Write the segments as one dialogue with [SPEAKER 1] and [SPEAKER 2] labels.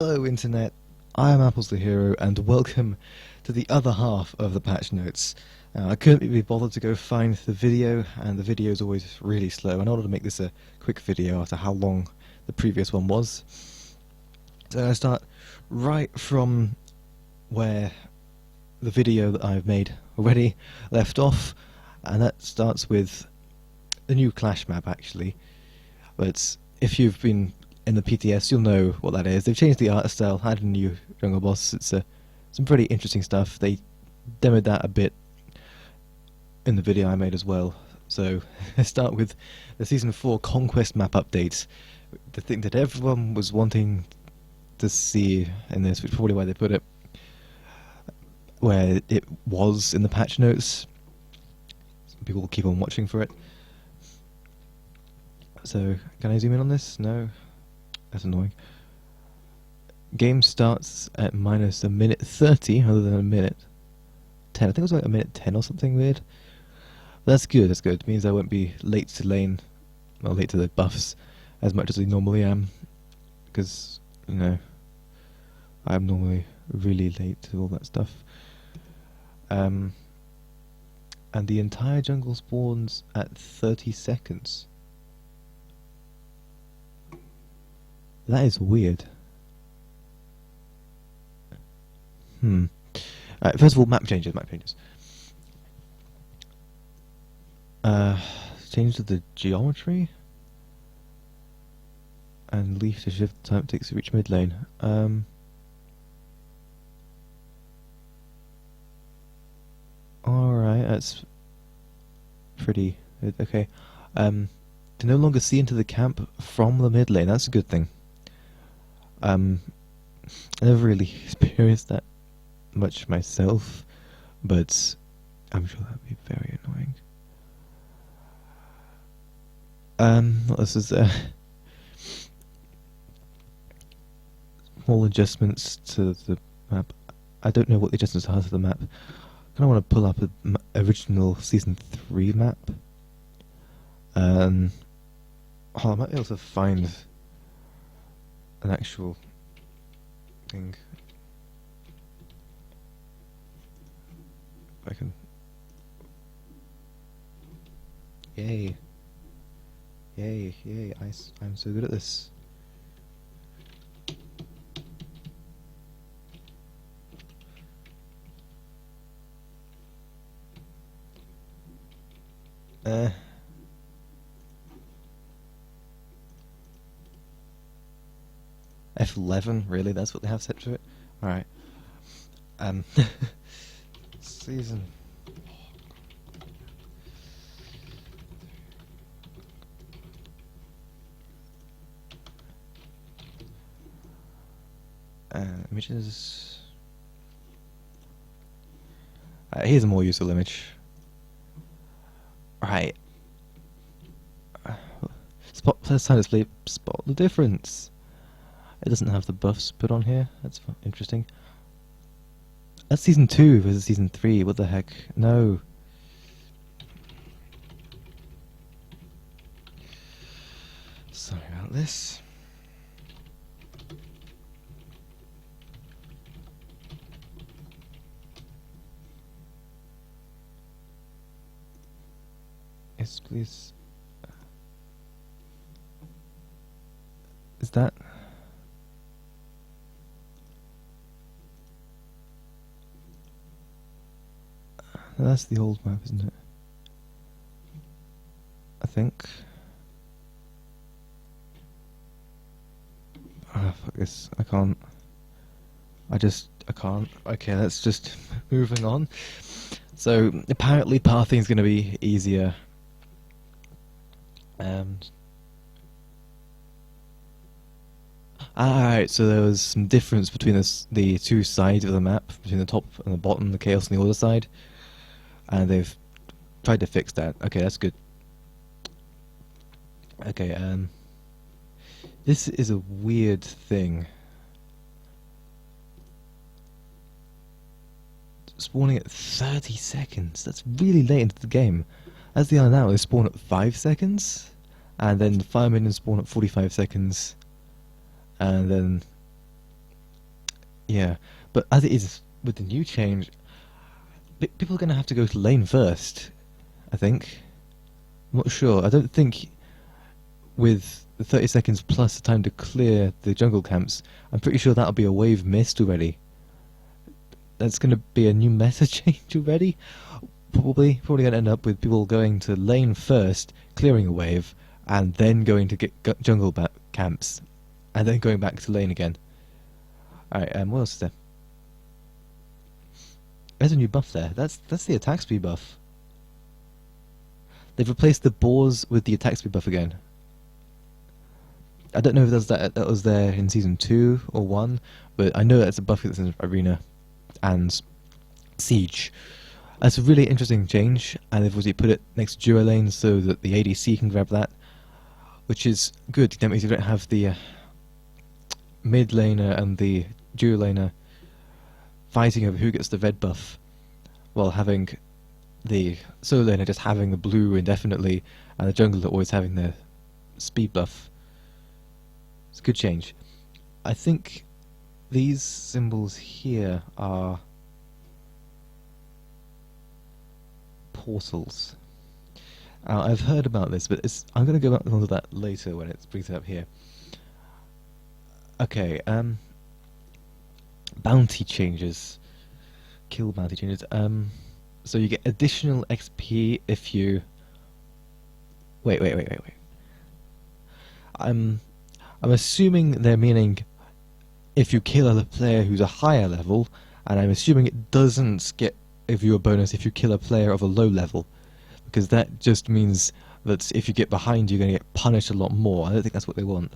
[SPEAKER 1] Hello Internet, I am Apples the Hero and welcome to the other half of the patch notes. I couldn't be bothered to go find the video, and the video is always really slow. In order to make this a quick video after how long the previous one was, so I start right from where the video that I've made already left off, and that starts with the new Clash map actually. But if you've been in the PTS, you'll know what that is. They've changed the art style, added a new jungle boss. It's some pretty interesting stuff. They demoed that a bit in the video I made as well. So I start with the Season 4 Conquest map update. The thing that everyone was wanting to see in this, which is probably why they put it where it was in the patch notes. Some people keep on watching for it. So, can I zoom in on this? No? That's annoying. Game starts at minus a minute 30, other than a minute 10. I think it was like a minute 10 or something weird. But that's good, that's good. It means I won't be late to lane, well, late to the buffs, as much as I normally am. Because, you know, I'm normally really late to all that stuff. And the entire jungle spawns at 30 seconds. That is weird. First of all, map changes. Change to the geometry and leaf to shift time it takes to reach mid lane. Alright, that's pretty good. Okay. To no longer see into the camp from the mid lane, that's a good thing. I never really experienced that much myself, but I'm sure that would be very annoying. This is small adjustments to the map. I don't know what the adjustments are to the map. I kind of want to pull up an original Season 3 map. I might be able to find an actual thing. I can. Yay! Yay! Yay! I'm so good at this. F11, really? That's what they have set to it? Alright. Season. Images. Here's a more useful image. Right. First time to sleep, spot the difference. It doesn't have the buffs put on here. That's interesting. That's Season 2 versus Season 3. What the heck? No. Sorry about this. Yes, please. Is that... That's the old map, isn't it? I think. Ah, fuck this. I can't. I can't. Okay, let's just moving on. So, apparently pathing is going to be easier. Alright, so there was some difference between the two sides of the map, between the top and the bottom, the Chaos and the Order side. And they've tried to fix that. Okay, that's good. Okay, this is a weird thing. Spawning at 30 seconds. That's really late into the game. As the other now, they spawn at 5 seconds, and then the fire minions spawn at 45 seconds, and then Yeah, but as it is with the new change, people are going to have to go to lane first, I think. I'm not sure. I don't think with the 30 seconds plus the time to clear the jungle camps, I'm pretty sure that'll be a wave missed already. That's going to be a new meta change already. Probably going to end up with people going to lane first, clearing a wave, and then going to get jungle camps, and then going back to lane again. Alright, what else is there? There's a new buff there. That's the attack speed buff. They've replaced the boars with the attack speed buff again. I don't know if that was there in Season 2 or 1, but I know that's a buff that's in Arena and Siege. That's a really interesting change, and they've obviously put it next to duo lane so that the ADC can grab that, which is good. That means you don't have the mid laner and the duo laner fighting over who gets the red buff, while having the solo laner just having the blue indefinitely, and the jungler always having the speed buff. It's a good change. I think these symbols here are portals. I've heard about this, but I'm going to go back onto that later when it brings it up here. Okay, bounty changes. Kill bounty changes. So you get additional XP if you... Wait. I'm assuming they're meaning if you kill a player who's a higher level, and I'm assuming it doesn't give you a bonus if you kill a player of a low level, because that just means that if you get behind, you're going to get punished a lot more. I don't think that's what they want.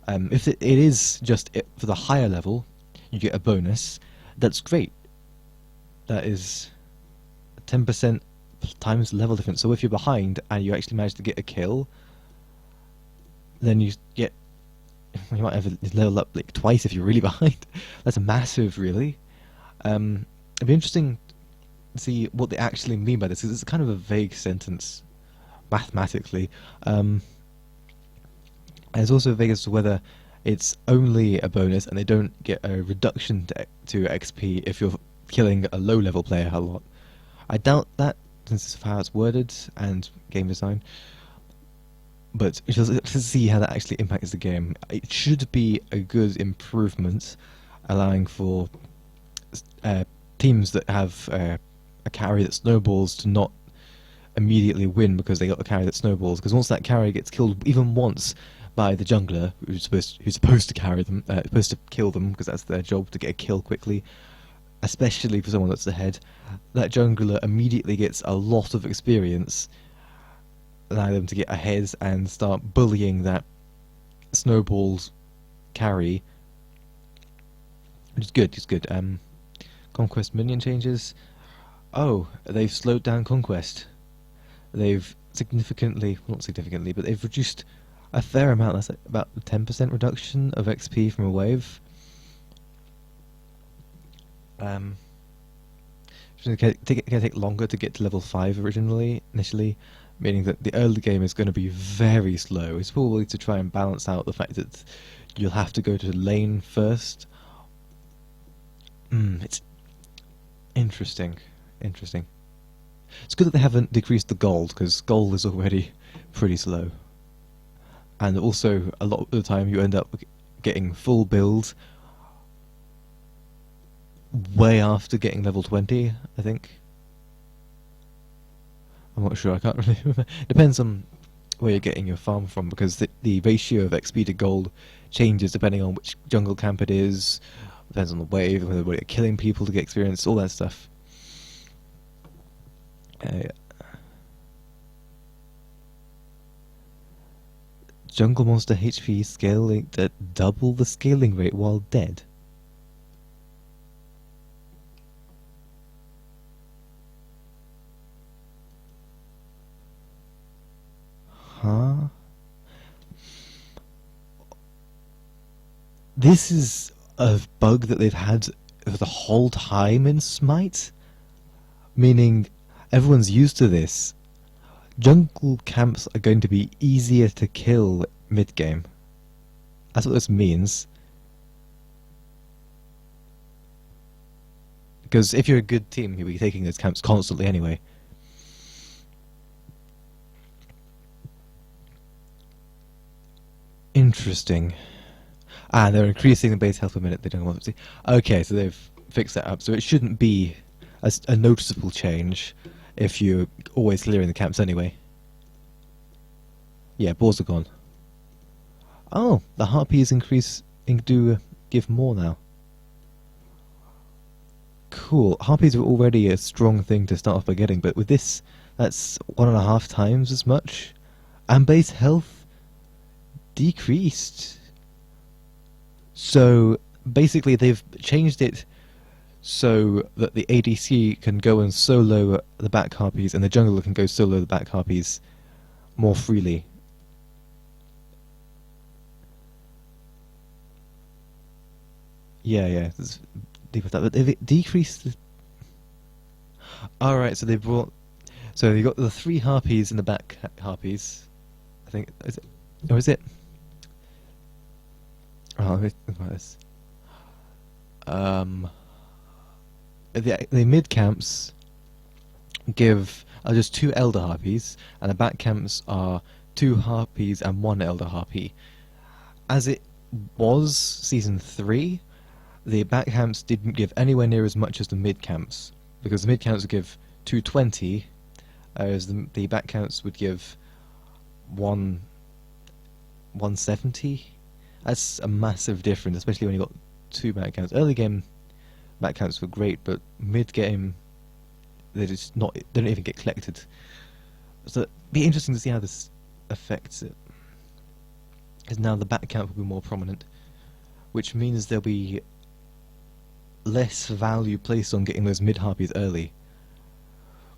[SPEAKER 1] If it is just for the higher level, you get a bonus. That's great. That is 10% times level difference. So if you're behind and you actually manage to get a kill, then you might have a level up like twice if you're really behind. That's massive, really. It'd be interesting to see what they actually mean by this, because it's kind of a vague sentence mathematically. And it's also vague as to whether it's only a bonus and they don't get a reduction to XP if you're killing a low-level player a lot. I doubt that, since of how it's worded and game design. But just to see how that actually impacts the game. It should be a good improvement, allowing for teams that have a carry that snowballs to not immediately win because they got a carry that snowballs. Because once that carry gets killed even once by the jungler, who's supposed to carry them, supposed to kill them, because that's their job, to get a kill quickly, especially for someone that's ahead, that jungler immediately gets a lot of experience, allowing them to get ahead and start bullying that snowball's carry, which is good. It's good. Conquest minion changes. Oh, they've slowed down Conquest. They've not significantly, but they've reduced a fair amount. That's like about a 10% reduction of XP from a wave. It's going to take longer to get to level 5 initially, meaning that the early game is going to be very slow. It's probably to try and balance out the fact that you'll have to go to lane first. It's interesting. It's good that they haven't decreased the gold, because gold is already pretty slow. And also, a lot of the time you end up getting full build way after getting level 20, I think. I'm not sure, I can't really remember. Depends on where you're getting your farm from, because the ratio of XP to gold changes depending on which jungle camp it is, depends on the wave, whether you're killing people to get experience, all that stuff. Jungle monster HP scaling at double the scaling rate while dead. Huh? This is a bug that they've had the whole time in Smite, meaning everyone's used to this. Jungle camps are going to be easier to kill mid-game. That's what this means. Because if you're a good team, you'll be taking those camps constantly anyway. Interesting. Ah, they're increasing the base health per minute. They don't want to see. Okay, so they've fixed that up. So it shouldn't be a noticeable change if you're always clearing the camps anyway. Yeah, boars are gone. Oh, the harpies do give more now. Cool. Harpies were already a strong thing to start off by getting, but with this, that's 1.5 times as much. And base health decreased. So basically they've changed it so that the ADC can go and solo the back harpies and the jungler can go solo the back harpies more freely. Yeah, deep with that. But they've decreased the... Alright, so they brought... So you got the 3 harpies in the back harpies. I think... Is it? Or is it... Oh, let me think about this. The mid camps give just 2 elder harpies, and the back camps are 2 harpies and 1 elder harpy. As it was season 3, the back camps didn't give anywhere near as much as the mid camps, because the mid camps would give 220, whereas the back camps would give 170. That's a massive difference, especially when you got 2 back camps. Early game back camps were great, but mid game they don't even get collected. So it'd be interesting to see how this affects it. Because now the back camp will be more prominent, which means there'll be less value placed on getting those mid harpies early,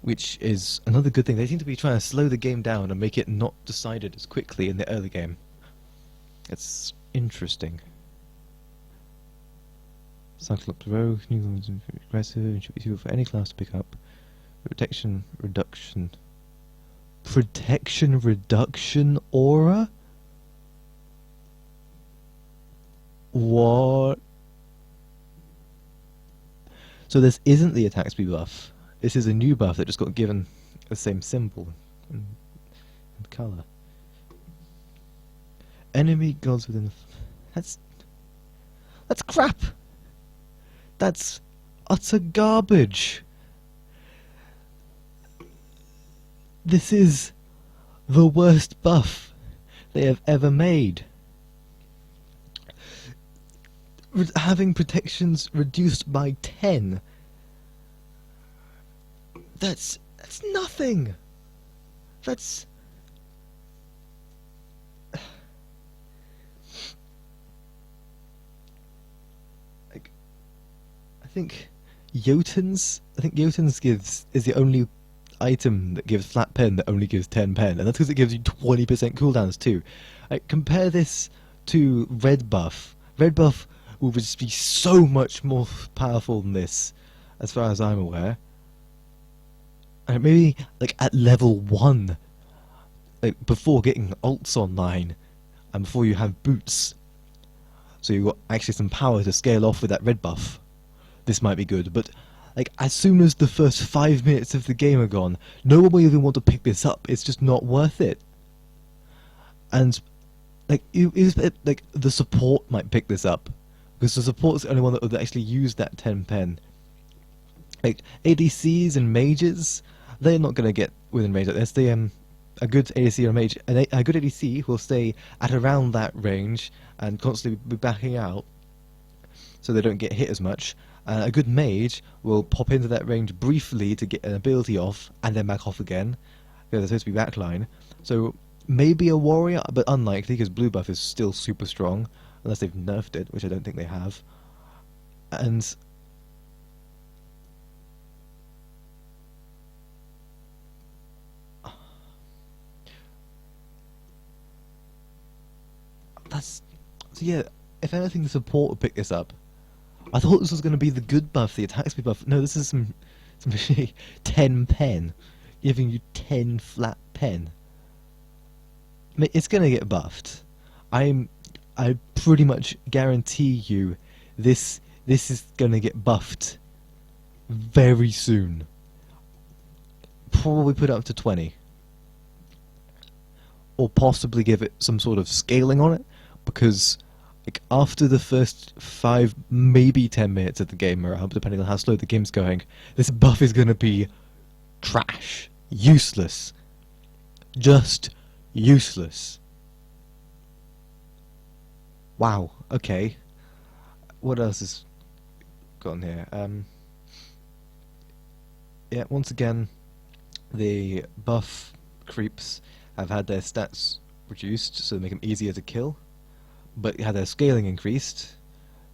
[SPEAKER 1] which is another good thing. They seem to be trying to slow the game down and make it not decided as quickly in the early game. It's interesting. Cyclops Rogue, new ones aggressive, and should be suitable for any class to pick up. Protection reduction. Protection reduction aura? What? So this isn't the attack speed buff. This is a new buff that just got given the same symbol and colour. Enemy gods within... That's crap! That's utter garbage! This is the worst buff they have ever made. Having protections reduced by 10. That's nothing! That's... I think Jotun's is the only item that gives flat pen that only gives 10 pen, and that's because it gives you 20% cooldowns too. Compare this to red buff. Red buff will just be so much more powerful than this, as far as I'm aware. And maybe at level 1, before getting ults online, and before you have boots, so you've got actually some power to scale off with that red buff. This might be good, but as soon as the first 5 minutes of the game are gone, no one will even want to pick this up. It's just not worth it. And the support might pick this up, because the support's the only one that would actually use that 10 pen. ADCs and mages, they're not going to get within range like this. A good ADC or a mage, a good ADC will stay at around that range and constantly be backing out, so they don't get hit as much. A good mage will pop into that range briefly to get an ability off, and then back off again. They're supposed to be backline. So maybe a warrior, but unlikely, because blue buff is still super strong, unless they've nerfed it, which I don't think they have. And so yeah, if anything, the support would pick this up. I thought this was going to be the good buff, the attack speed buff. No, this is some 10 pen, giving you 10 flat pen. I mean, it's going to get buffed. I pretty much guarantee you this is going to get buffed very soon. Probably put it up to 20. Or possibly give it some sort of scaling on it, because like after the first 5, maybe 10 minutes of the game are up, depending on how slow the game's going, this buff is going to be trash. Useless. Just useless. Wow, okay. What else has gone here? Yeah, once again, the buff creeps have had their stats reduced, so they make them easier to kill, but had their scaling increased,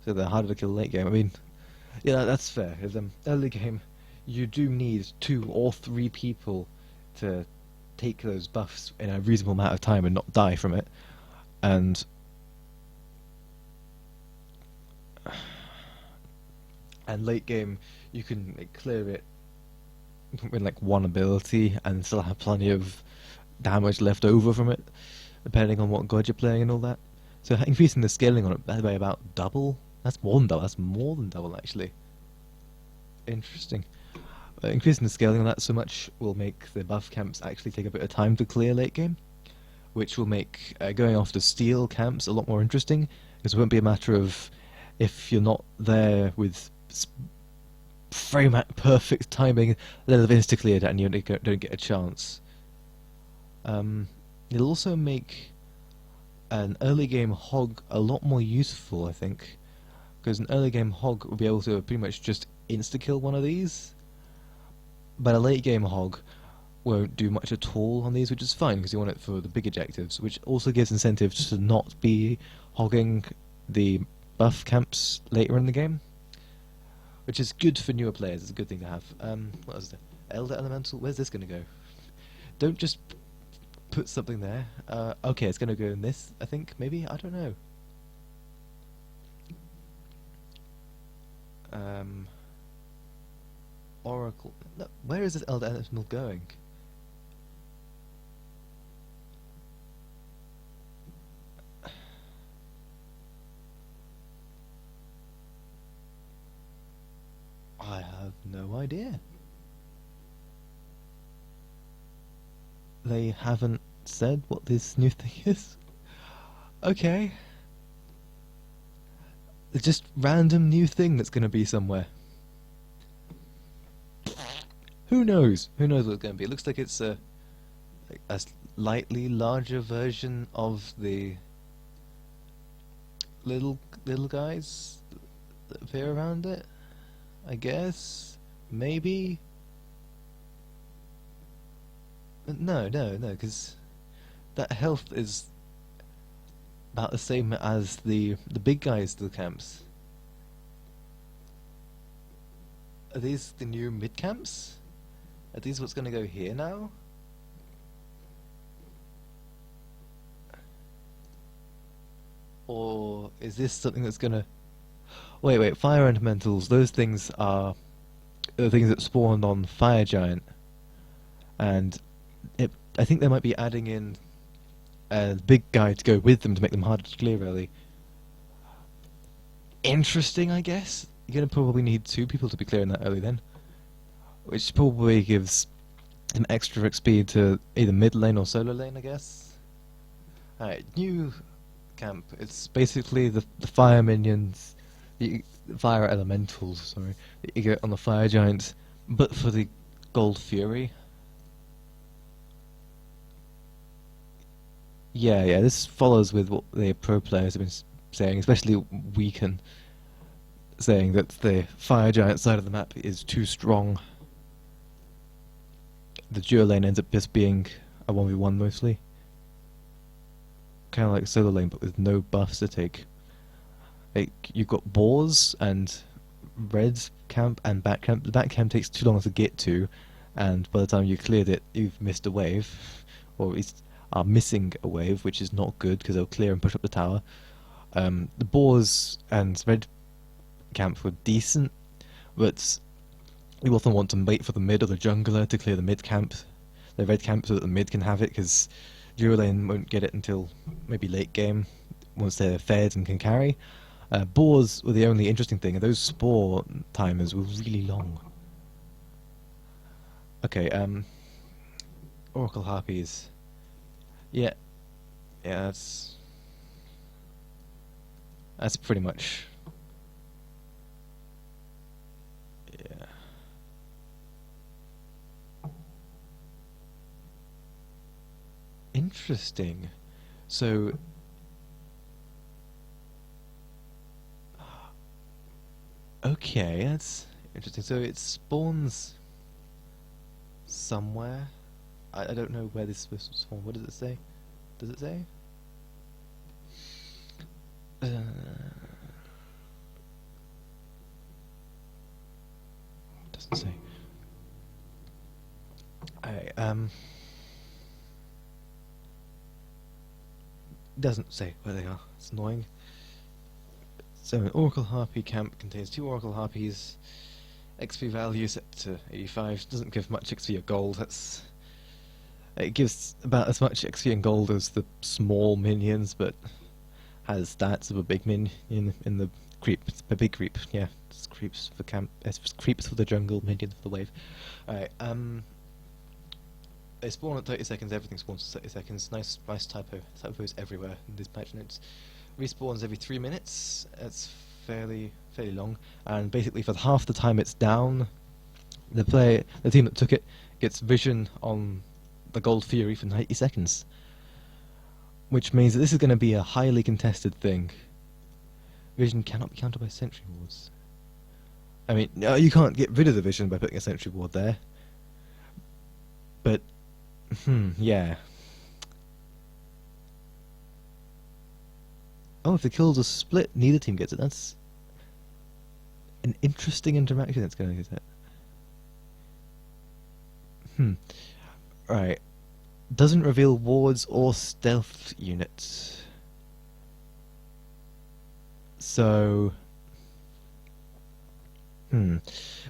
[SPEAKER 1] so they're harder to kill late game. I mean, yeah, that's fair. Early game, you do need 2 or 3 people to take those buffs in a reasonable amount of time and not die from it, and late game you can like, clear it with like 1 ability and still have plenty of damage left over from it, depending on what god you're playing and all that. So increasing the scaling on it by about double, that's more than double, that's more than double actually. Interesting. Increasing the scaling on that so much will make the buff camps actually take a bit of time to clear late game, which will make going after steal camps a lot more interesting, because it won't be a matter of if you're not there with perfect timing, they'll have insta-cleared and you don't get a chance. It'll also make an early game hog a lot more useful, I think, because an early game hog will be able to pretty much just insta-kill one of these, but a late game hog won't do much at all on these, which is fine because you want it for the big objectives, which also gives incentives to not be hogging the buff camps later in the game, which is good for newer players. It's a good thing to have. What was the Elder Elemental? Where's this going to go? Don't just put something there. Okay, it's going to go in this, I think, maybe? I don't know. Oracle. No, where is this Elder Elemental going? I have no idea. They haven't said what this new thing is. Okay. It's just random new thing that's going to be somewhere. Who knows? Who knows what it's going to be? It looks like it's a slightly larger version of the little guys that appear around it, I guess. Maybe. No, because that health is about the same as the big guys to the camps. Are these the new mid camps? Are these what's going to go here now? Or is this something that's going to... Wait, fire elementals, those things are the things that spawned on Fire Giant. And I think they might be adding in a big guy to go with them to make them harder to clear early. Interesting, I guess. You're going to probably need 2 people to be clearing that early then, which probably gives some extra XP to either mid lane or solo lane, I guess. Alright, new camp. It's basically the fire minions, the fire elementals, sorry, that you get on the Fire Giant, but for the Gold Fury. Yeah, this follows with what the pro players have been saying, especially Weaken, saying that the Fire Giant side of the map is too strong. The duo lane ends up just being a 1v1 mostly. Kind of like solo lane, but with no buffs to take. Like, you've got boars and red camp and back camp. The back camp takes too long to get to, and by the time you cleared it, you've missed a wave, or at least are missing a wave, which is not good because they'll clear and push up the tower. The boars and red camp were decent, but you often want to wait for the mid or the jungler to clear the mid camp, the red camp, so that the mid can have it, because duo lane won't get it until maybe late game, once they're fed and can carry. Boars were the only interesting thing, and those spore timers were really long. Okay, Oracle Harpies. Yeah, yeah, that's pretty much. Yeah. Interesting. So, okay, that's interesting. So it spawns somewhere. I don't know where this is supposed to spawn. What does it say? Does it say? Doesn't say. I doesn't say where they are. It's annoying. So an Oracle Harpy camp contains 2 Oracle Harpies. XP value set to 85. Doesn't give much XP or gold. It gives about as much XP and gold as the small minions, but has stats of a big minion in the creep. It's a big creep. Yeah, it's creeps for camp. It's creeps for the jungle, minions for the wave. Alright. They spawn at 30 seconds. Everything spawns at 30 seconds. Nice typo. Typos everywhere in these patch notes. Respawns every 3 minutes. It's fairly long, and basically for half the time it's down, the team that took it gets vision on the Gold Fury for 90 seconds, which means that this is going to be a highly contested thing. Vision cannot be countered by sentry wards. I mean, no, you can't get rid of the vision by putting a sentry ward there, but yeah. Oh, if the kills are split, neither team gets it. That's an interesting interaction that's going to get it. Right. Doesn't reveal wards or stealth units. So,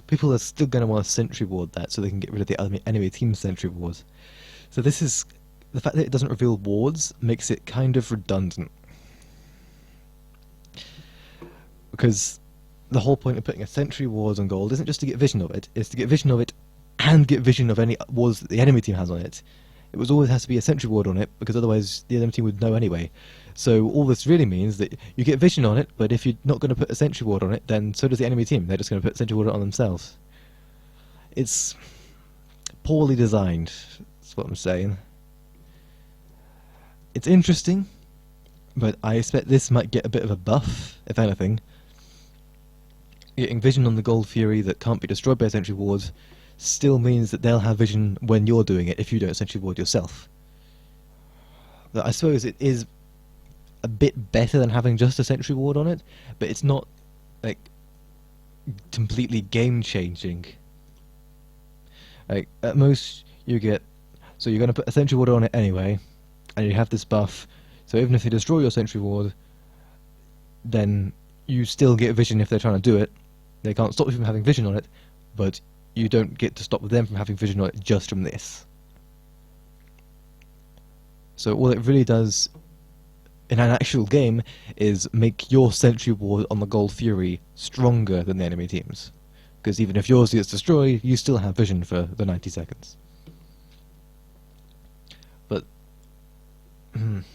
[SPEAKER 1] people are still going to want to sentry ward that so they can get rid of the enemy team sentry wards. So this is, the fact that it doesn't reveal wards makes it kind of redundant. Because the whole point of putting a sentry ward on gold isn't just to get vision of it, it's to get vision of it and get vision of any wards that the enemy team has on it. It always has to be a sentry ward on it, because otherwise the enemy team would know anyway. So all this really means that you get vision on it, but if you're not going to put a sentry ward on it, then so does the enemy team. They're just going to put a sentry ward on themselves. It's poorly designed, that's what I'm saying. It's interesting, but I expect this might get a bit of a buff, if anything. Getting vision on the Gold Fury that can't be destroyed by a sentry ward still means that they'll have vision when you're doing it if you don't sentry ward yourself. But I suppose it is a bit better than having just a sentry ward on it, but it's not like completely game changing. Like at most you get, so you're going to put a sentry ward on it anyway, and you have this buff, so even if they destroy your sentry ward, then you still get vision if they're trying to do it. They can't stop you from having vision on it, but you don't get to stop them from having vision on it just from this. So all it really does in an actual game is make your sentry ward on the Gold Fury stronger than the enemy team's. Because even if yours gets destroyed, you still have vision for the 90 seconds. But it's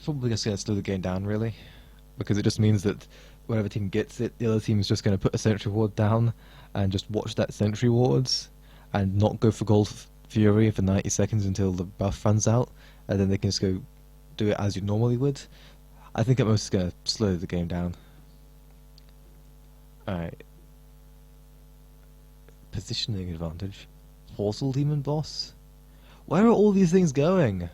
[SPEAKER 1] probably just going to slow the game down, really, because it just means that whenever team gets it, the other team is just going to put a sentry ward down and just watch that sentry wards and not go for Gold Fury for 90 seconds until the buff runs out, and then they can just go do it as you normally would. I think at most it's going to slow the game down. Alright. Positioning advantage. Portal Demon Boss? Where are all these things going?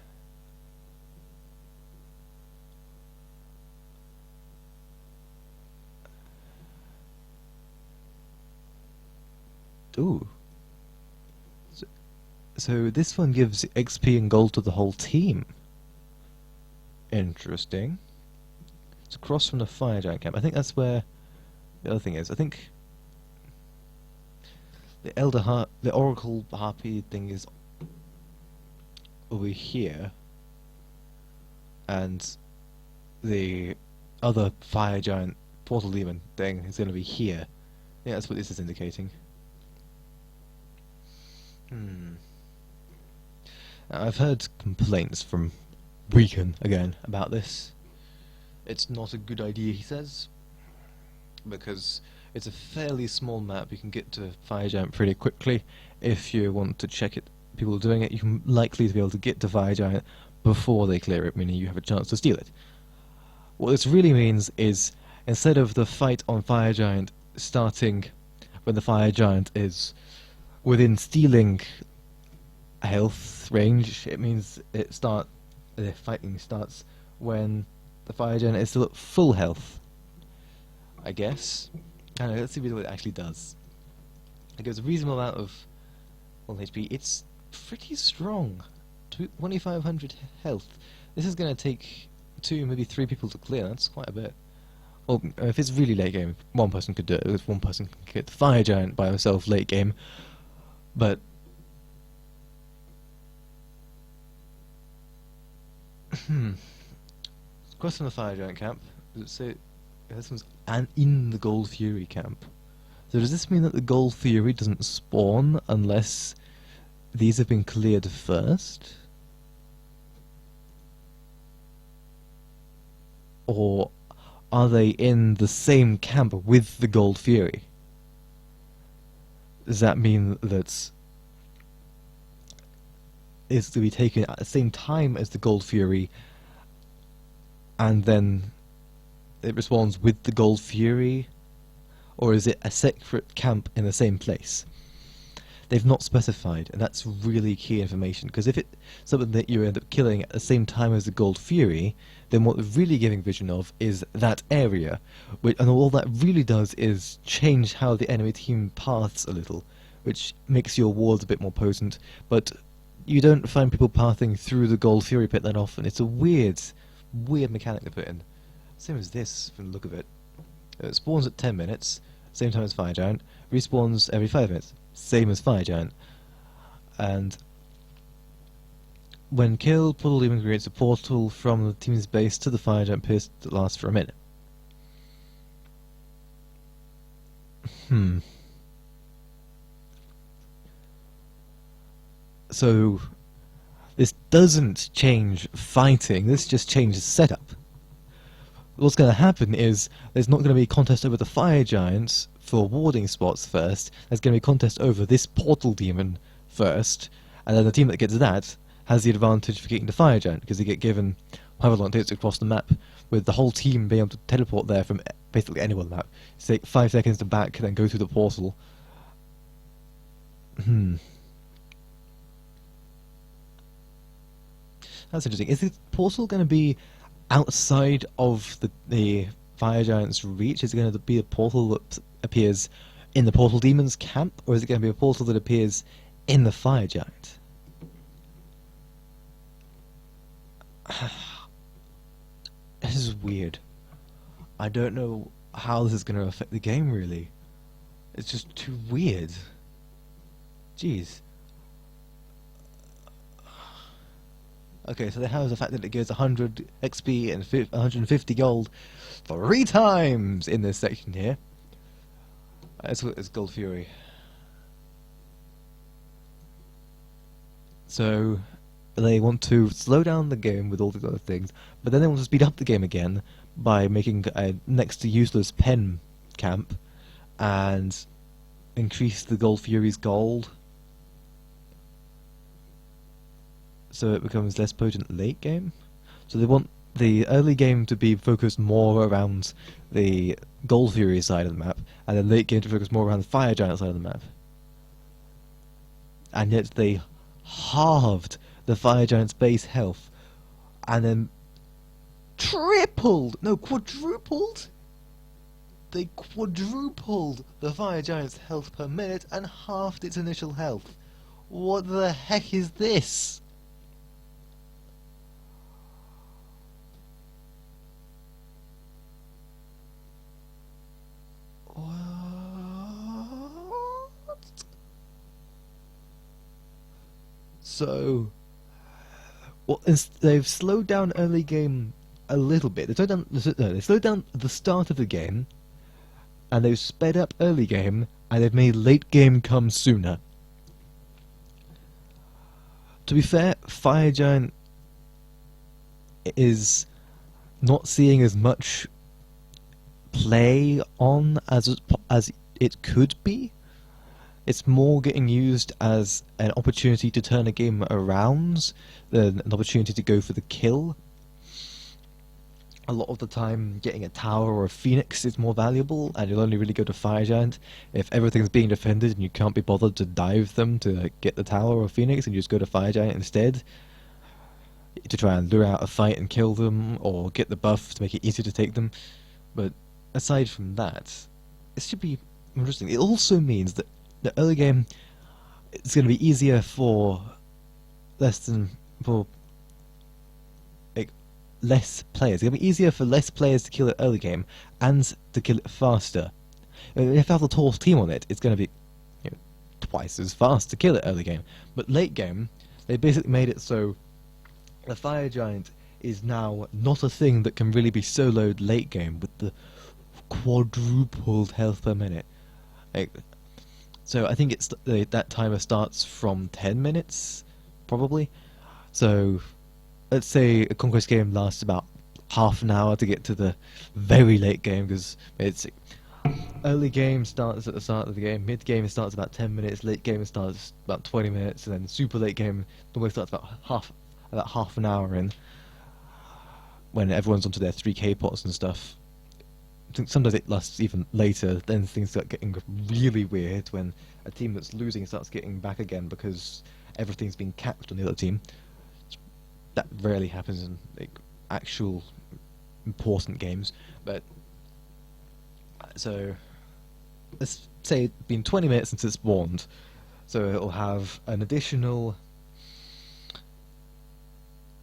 [SPEAKER 1] Ooh. So this one gives XP and gold to the whole team. Interesting. It's across from the Fire Giant camp. I think that's where the other thing is. I think the Oracle Harpy thing is over here, and the other Fire Giant Portal Demon thing is going to be here. Yeah, that's what this is indicating. Hmm. I've heard complaints from Beacon again about this. It's not a good idea, he says, because it's a fairly small map. You can get to Fire Giant pretty quickly. If you want to check it, people doing it, you're likely to be able to get to Fire Giant before they clear it, meaning you have a chance to steal it. What this really means is, instead of the fight on Fire Giant starting when the Fire Giant is within stealing health range, it means the fighting starts when the Fire Giant is still at full health, I guess. I don't know, let's see what it actually does. It gives a reasonable amount of HP. It's pretty strong. 2500 health. This is going to take 2, maybe 3 people to clear. That's quite a bit. Well, if it's really late game, one person could do it. If one person can get the Fire Giant by himself late game. But question on the Fire Giant camp. Does it say this one's in the Gold Fury camp? So does this mean that the Gold Fury doesn't spawn unless these have been cleared first? Or are they in the same camp with the Gold Fury? Does that mean that it's to be taken at the same time as the Gold Fury, and then it respawns with the Gold Fury? Or is it a separate camp in the same place? They've not specified, and that's really key information, because if it's something that you end up killing at the same time as the Gold Fury, then what they're really giving vision of is that area, and all that really does is change how the enemy team paths a little, which makes your wards a bit more potent, but you don't find people pathing through the Gold Fury pit that often. It's a weird mechanic to put in. Same as this, from the look of it. It spawns at 10 minutes, same time as Fire Giant, respawns every 5 minutes, same as Fire Giant. And when killed, Portal Demon creates a portal from the team's base to the Fire Giant pit that lasts for a minute. So this doesn't change fighting, this just changes setup. What's going to happen is there's not going to be a contest over the Fire Giants for warding spots first. There's going to be a contest over this Portal Demon first, and then the team that gets that has the advantage for getting the Fire Giant, because they get given however long it takes to cross the map, with the whole team being able to teleport there from basically anywhere on the map. It's take 5 seconds to back, then go through the portal. That's interesting. Is the portal going to be outside of the Fire Giant's reach? Is it going to be a portal that appears in the Portal Demon's camp, or is it going to be a portal that appears in the Fire Giant? This is weird. I don't know how this is going to affect the game, really. It's just too weird. Jeez. Okay, so they have the fact that it gives 100 XP and 150 gold 3 times in this section here. It's Gold Fury. So they want to slow down the game with all these other things, but then they want to speed up the game again by making a next to useless pen camp and increase the Gold Fury's gold, so it becomes less potent late game. So they want the early game to be focused more around the Gold Fury side of the map, and the late game to focus more around the Fire Giant side of the map. And yet they halved the Fire Giant's base health, and then quadrupled? They quadrupled the Fire Giant's health per minute and halved its initial health. What the heck is this? So, they've slowed down early game a little bit. They slowed down the start of the game, and they've sped up early game, and they've made late game come sooner. To be fair, Fire Giant is not seeing as much play on as it could be. It's more getting used as an opportunity to turn a game around than an opportunity to go for the kill. A lot of the time, getting a tower or a phoenix is more valuable, and you'll only really go to Fire Giant if everything's being defended and you can't be bothered to dive them to get the tower or phoenix, and you just go to Fire Giant instead to try and lure out a fight and kill them, or get the buff to make it easier to take them. But aside from that, it should be interesting. It also means that the early game, it's going to be easier for less players. It's going to be easier for less players to kill it early game and to kill it faster. If you have the tallest team on it, it's going to be twice as fast to kill it early game. But late game, they basically made it so the Fire Giant is now not a thing that can really be soloed late game with the quadrupled health per minute. So I think it's that timer starts from 10 minutes, probably. So let's say a Conquest game lasts about half an hour to get to the very late game, because it's early game starts at the start of the game, mid game starts about 10 minutes, late game starts about 20 minutes, and then super late game normally starts about half an hour in, when everyone's onto their 3k pots and stuff. Sometimes it lasts even later, then things start getting really weird when a team that's losing starts getting back again because everything's been capped on the other team. That rarely happens in actual important games, but so let's say it's been 20 minutes since it's spawned, so it'll have an additional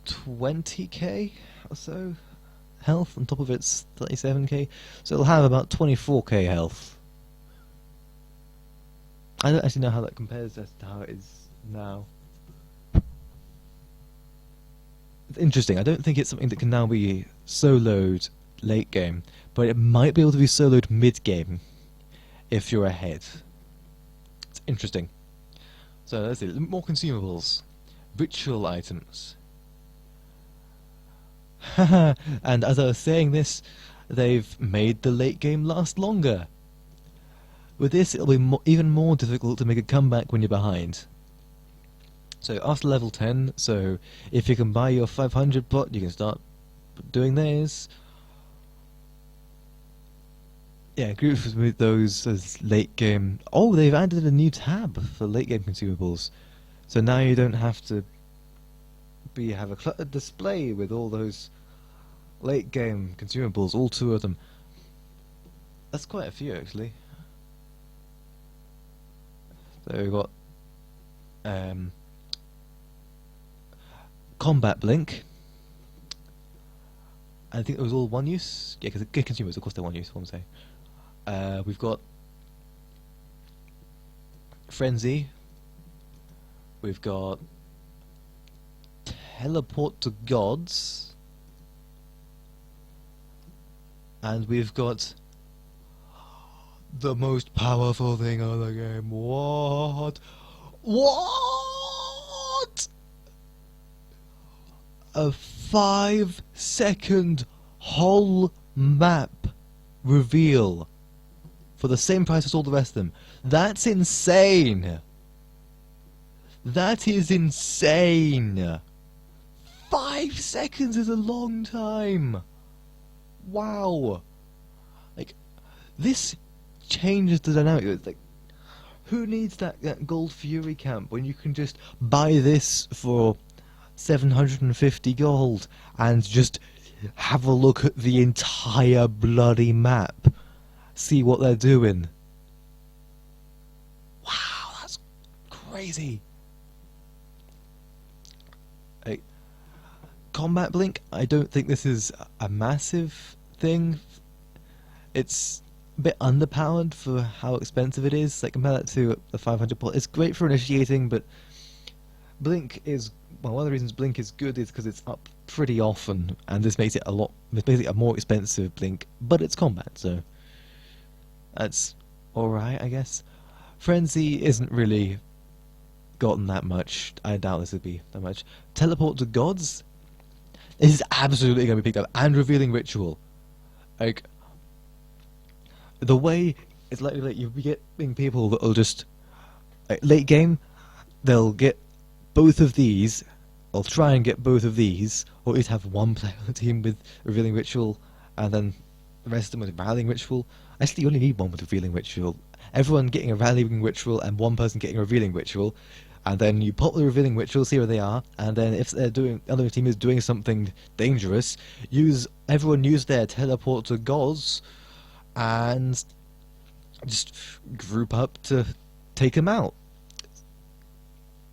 [SPEAKER 1] 20k or so health on top of its 37k, so it'll have about 24k health. I don't actually know how that compares as to how it is now. It's interesting. I don't think it's something that can now be soloed late game, but it might be able to be soloed mid game if you're ahead. It's interesting. So let's see, more consumables, ritual items. And as I was saying this, they've made the late game last longer. With this, it'll be even more difficult to make a comeback when you're behind. So after level 10, so if you can buy your 500 pot, you can start doing those. Yeah, groups with those as late game. Oh, they've added a new tab for late game consumables. So now you don't have to have a cluttered display with all those late game consumables, all 2 of them. That's quite a few actually. So we've got Combat Blink. I think it was all one use. Yeah, because the consumers, of course, they're one use. What I'm saying. We've got Frenzy. We've got Teleport to Gods, and we've got the most powerful thing of the game. What? A 5-second whole map reveal for the same price as all the rest of them. That's insane. That is insane. 5 seconds is a long time. Wow. This changes the dynamic. It's who needs that gold fury camp when you can just buy this for 750 gold and just have a look at the entire bloody map, see what they're doing. Wow, that's crazy. Combat Blink, I don't think this is a massive thing. It's a bit underpowered for how expensive it is. Compare that to the 500 pot. It's great for initiating, but Blink is, well, one of the reasons Blink is good is because it's up pretty often, and this makes it it's basically a more expensive Blink, but it's combat, so that's alright, I guess. Frenzy isn't really gotten that much. I doubt this would be that much. Teleport to gods? This is absolutely going to be picked up. And revealing ritual. Like, the way it's likely that you'll be getting people that will just, like, late game, they'll get both of these, or try and get both of these, or at least have one player on the team with revealing ritual, and then the rest of them with rallying ritual. Actually, you only need one with revealing ritual. Everyone getting a rallying ritual and one person getting a revealing ritual, and then you pop the revealing ritual, see where they are, and then if the other team is doing something dangerous, everyone use their teleport to gods, and just group up to take them out.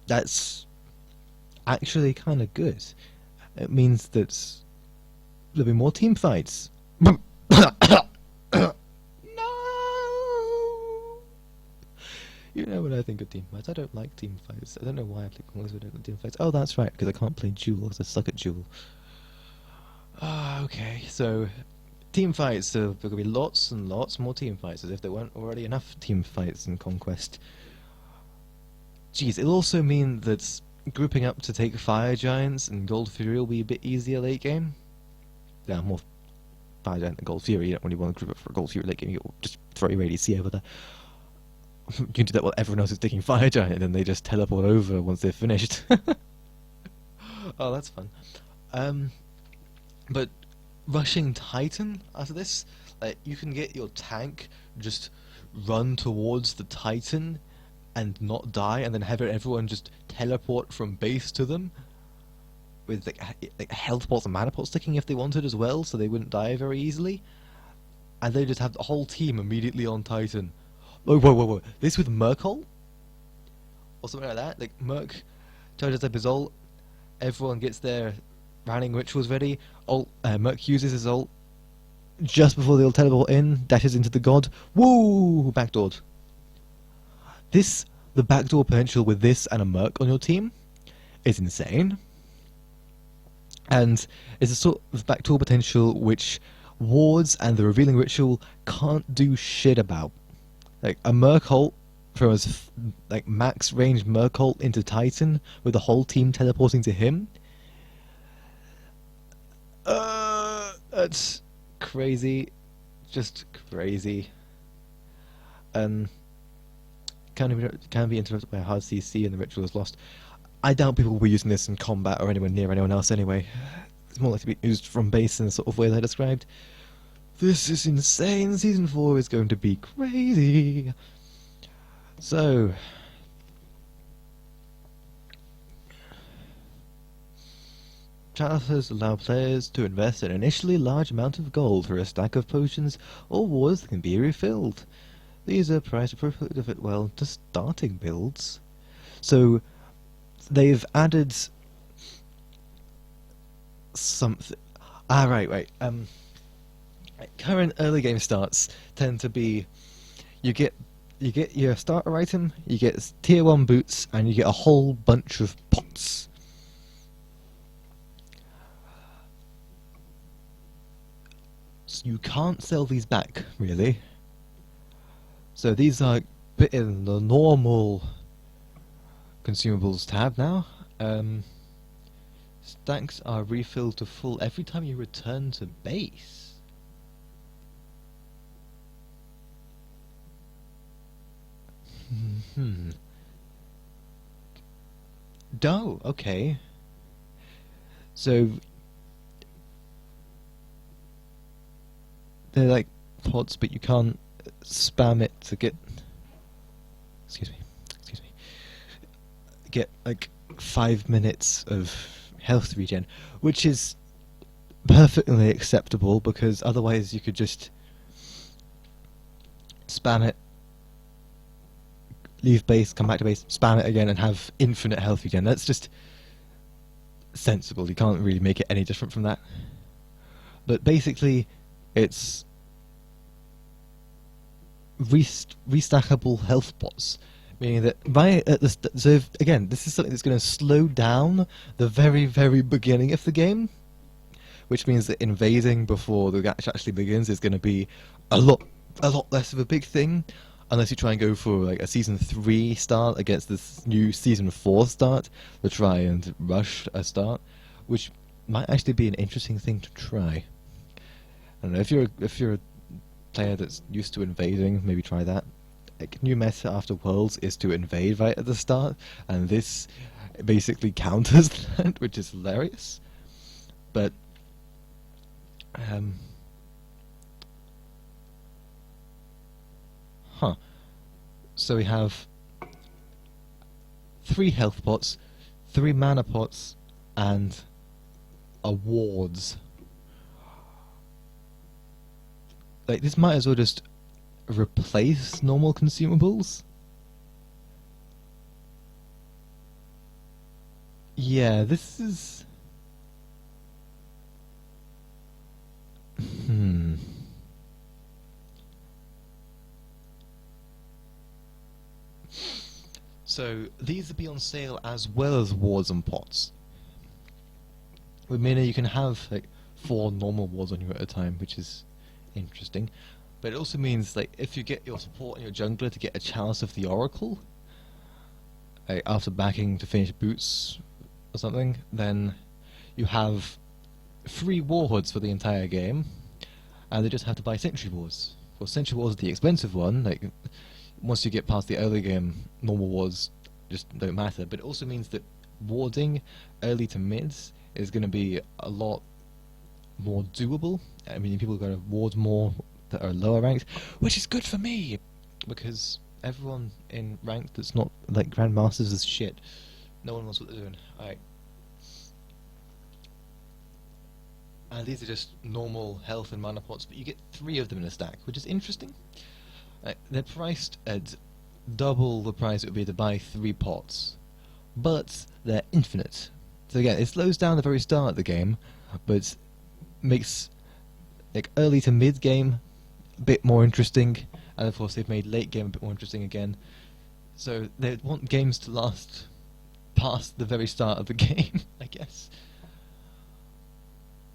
[SPEAKER 1] That's actually kind of good. It means that there'll be more team fights. No! You know when I think of team fights, I don't like team fights. I don't know why I play Conquest, I don't like team fights. Oh, that's right, because I can't play Duel, because I suck at Duel. Okay, so team fights, there are going to be lots and lots more team fights, as if there weren't already enough team fights in Conquest. Jeez, it'll also mean that grouping up to take Fire Giants and Gold Fury will be a bit easier late game. Yeah, more Fire Giant than Gold Fury. You don't really want to group up for a Gold Fury late game, you'll just throw your ADC over there. You can do that while everyone else is taking Fire Giant, and then they just teleport over once they're finished. Oh, that's fun. But rushing Titan after this, like, you can get your tank just run towards the Titan and not die, and then have everyone just teleport from base to them with like health pots and mana pots sticking if they wanted as well, so they wouldn't die very easily. And they just have the whole team immediately on Titan. Whoa. This with Merkle? Or something like that? Like, Merc charges up his ult, everyone gets their rallying rituals ready, Merc uses his ult, just before they'll teleport in, dashes into the god, woo! Backdoored. The backdoor potential with this and a Merc on your team is insane. And it's a sort of backdoor potential which wards and the revealing ritual can't do shit about. Like, a Merc ult from his max range Merc ult into Titan with the whole team teleporting to him. That's crazy. Just crazy. Can be interrupted by a hard CC and the ritual is lost. I doubt people will be using this in combat or anywhere near anyone else anyway. It's more likely to be used from base in the sort of way that I described. This is insane. Season 4 is going to be crazy. So, challenges allow players to invest an initially large amount of gold for a stack of potions or wards that can be refilled. These are priced appropriately to fit well to starting builds. So, they've added something. Right. Current early game starts tend to be you get your starter item, you get tier 1 boots, and you get a whole bunch of pots. So you can't sell these back, really. So these are put in the normal consumables tab now. Stacks are refilled to full every time you return to base. Oh, okay. So they're like pods, but you can't spam it to get. Excuse me. Get like 5 minutes of health regen, which is perfectly acceptable because otherwise you could just spam it, leave base, come back to base, spam it again, and have infinite health regen. That's just sensible. You can't really make it any different from that. But basically, it's restackable health pots, meaning that again, this is something that's going to slow down the very, very beginning of the game, which means that invading before the match actually begins is going to be a lot less of a big thing. unless you try and go for like a season 3 start against this new season 4 start, to try and rush a start, which might actually be an interesting thing to try. I don't know, if you're a player that's used to invading, maybe try that. Like, new meta after Worlds is to invade right at the start, and this basically counters that, which is hilarious. But so we have 3 health pots, 3 mana pots, and awards. Like, this might as well just replace normal consumables. Yeah, this is... So, these will be on sale as well as wards and pots. With Mina, you can have like 4 normal wards on you at a time, which is interesting. But it also means, like, if you get your support and your jungler to get a Chalice of the Oracle, like, after backing to finish boots or something, then you have 3 warhoods for the entire game, and they just have to buy Sentry Wards. Well, Sentry Wards is the expensive one. Like, once you get past the early game, normal wards just don't matter. But it also means that warding early to mids is going to be a lot more doable. I mean, people are going to ward more that are lower ranked, which is good for me, because everyone in rank that's not like Grandmasters is shit. No one knows what they're doing. Alright. And these are just normal health and mana pots, but you get 3 of them in a stack, which is interesting. They're priced at double the price it would be to buy 3 pots, but they're infinite. So again, it slows down the very start of the game, but makes like early to mid game a bit more interesting, and of course they've made late game a bit more interesting again. So they want games to last past the very start of the game, I guess.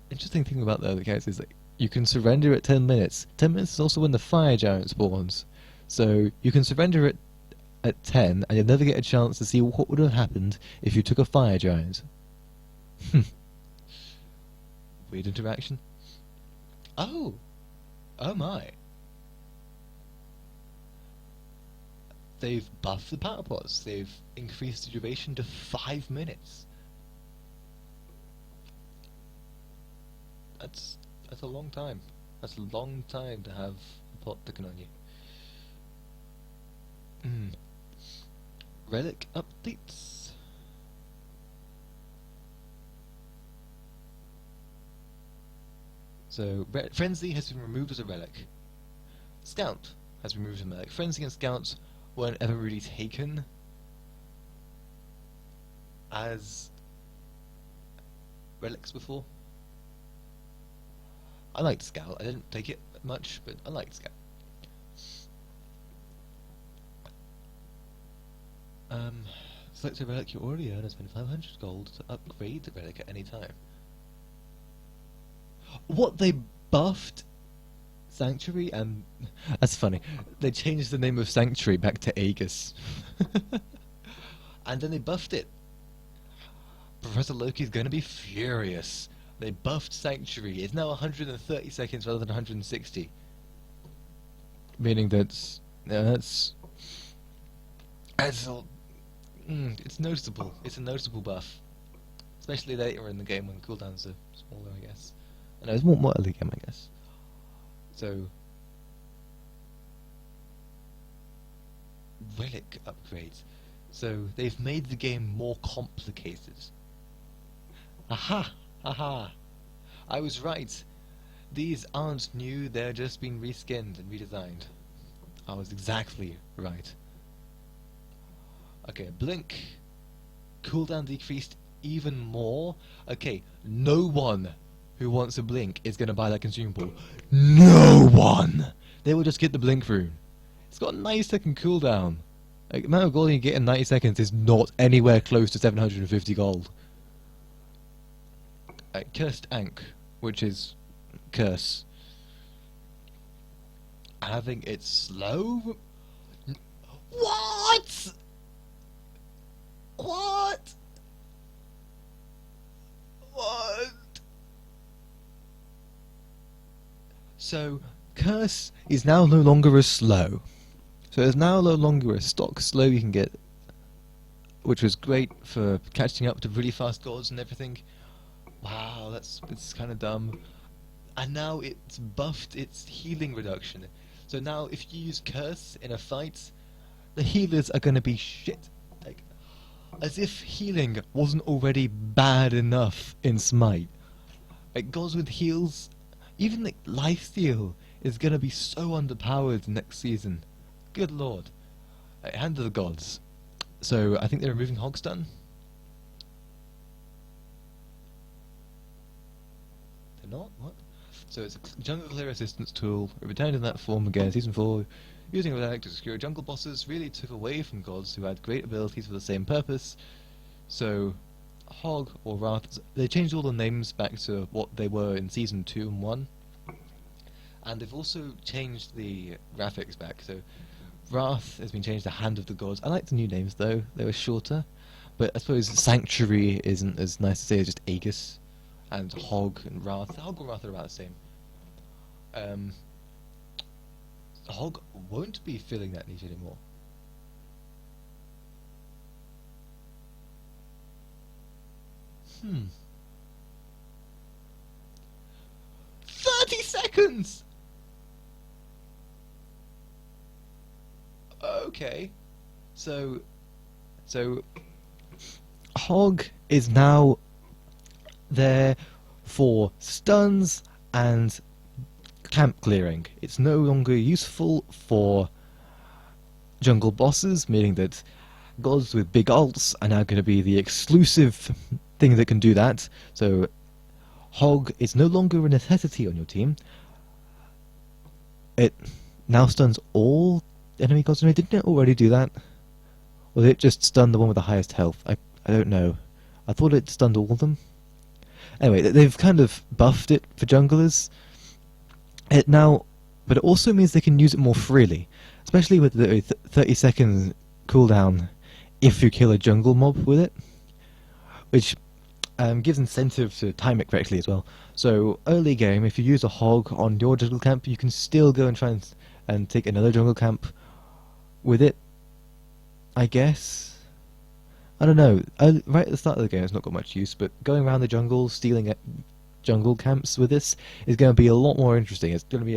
[SPEAKER 1] Interesting thing about the other characters is that you can surrender at 10 minutes. 10 minutes is also when the fire giant spawns. So you can surrender at 10 and you'll never get a chance to see what would have happened if you took a fire giant. Weird interaction. Oh! Oh my. They've buffed the power pots. They've increased the duration to 5 minutes. That's a long time. That's a long time to have a pot taken on you. Relic updates. So, Frenzy has been removed as a relic. Scout has been removed as a relic. Frenzy and Scout weren't ever really taken as relics before. I liked Scout. I didn't take it much, but I liked Scout. Select a relic you already own and spend 500 gold to upgrade the relic at any time. What, they buffed Sanctuary? And that's funny. They changed the name of Sanctuary back to Aegis. And then they buffed it. Professor Loki's gonna be furious. They buffed Sanctuary. It's now 130 seconds rather than 160. Meaning that's it's noticeable. It's a noticeable buff, especially later in the game when cooldowns are smaller, I guess. I know it's more early game, I guess. So, relic upgrades. So they've made the game more complicated. Aha! Aha! I was right. These aren't new, they're just been reskinned and redesigned. I was exactly right. Okay, Blink. Cooldown decreased even more. Okay, no one who wants a Blink is going to buy that consumable. No one! They will just get the Blink rune. It's got a 90-second cooldown. Like, the amount of gold you get in 90 seconds is not anywhere close to 750 gold. Cursed Ankh, which is curse. Having it slow? What? What? What? So, Curse is now no longer as slow. So there's now no longer a stock slow you can get, which was great for catching up to really fast gods and everything. Wow, it's kind of dumb. And now it's buffed its healing reduction. So now if you use Curse in a fight, the healers are going to be shit. Like, as if healing wasn't already bad enough in Smite. Like, gods with heals, even like lifesteal, is going to be so underpowered next season. Good lord. Like, hand to the gods. So I think they're removing Hogstun. They're not? What? So it's a jungle clear assistance tool. It returned in that form again in Season 4. Using Relic to secure jungle bosses really took away from gods who had great abilities for the same purpose. So, Hog or Wrath, they changed all the names back to what they were in Season 2 and 1. And they've also changed the graphics back. So, Wrath has been changed to Hand of the Gods. I like the new names though, they were shorter. But I suppose Sanctuary isn't as nice to say as just Aegis. And Hog and Wrath. Hog and Wrath are about the same. Hog won't be filling that niche anymore. Hmm. 30 seconds! Okay. So Hog is now there for stuns and camp clearing. It's no longer useful for jungle bosses, meaning that gods with big ults are now going to be the exclusive thing that can do that. So Hog is no longer a necessity on your team. It now stuns all enemy gods. Didn't it already do that? Or did it just stun the one with the highest health? I don't know. I thought it stunned all of them. Anyway, they've kind of buffed it for junglers. But it also means they can use it more freely, especially with the 30 second cooldown if you kill a jungle mob with it, which gives incentive to time it correctly as well. So early game, if you use a Hog on your jungle camp, you can still go and try and take another jungle camp with it, I guess. I don't know. Right at the start of the game, it's not got much use, but going around the jungle, stealing jungle camps with this is going to be a lot more interesting. It's going to be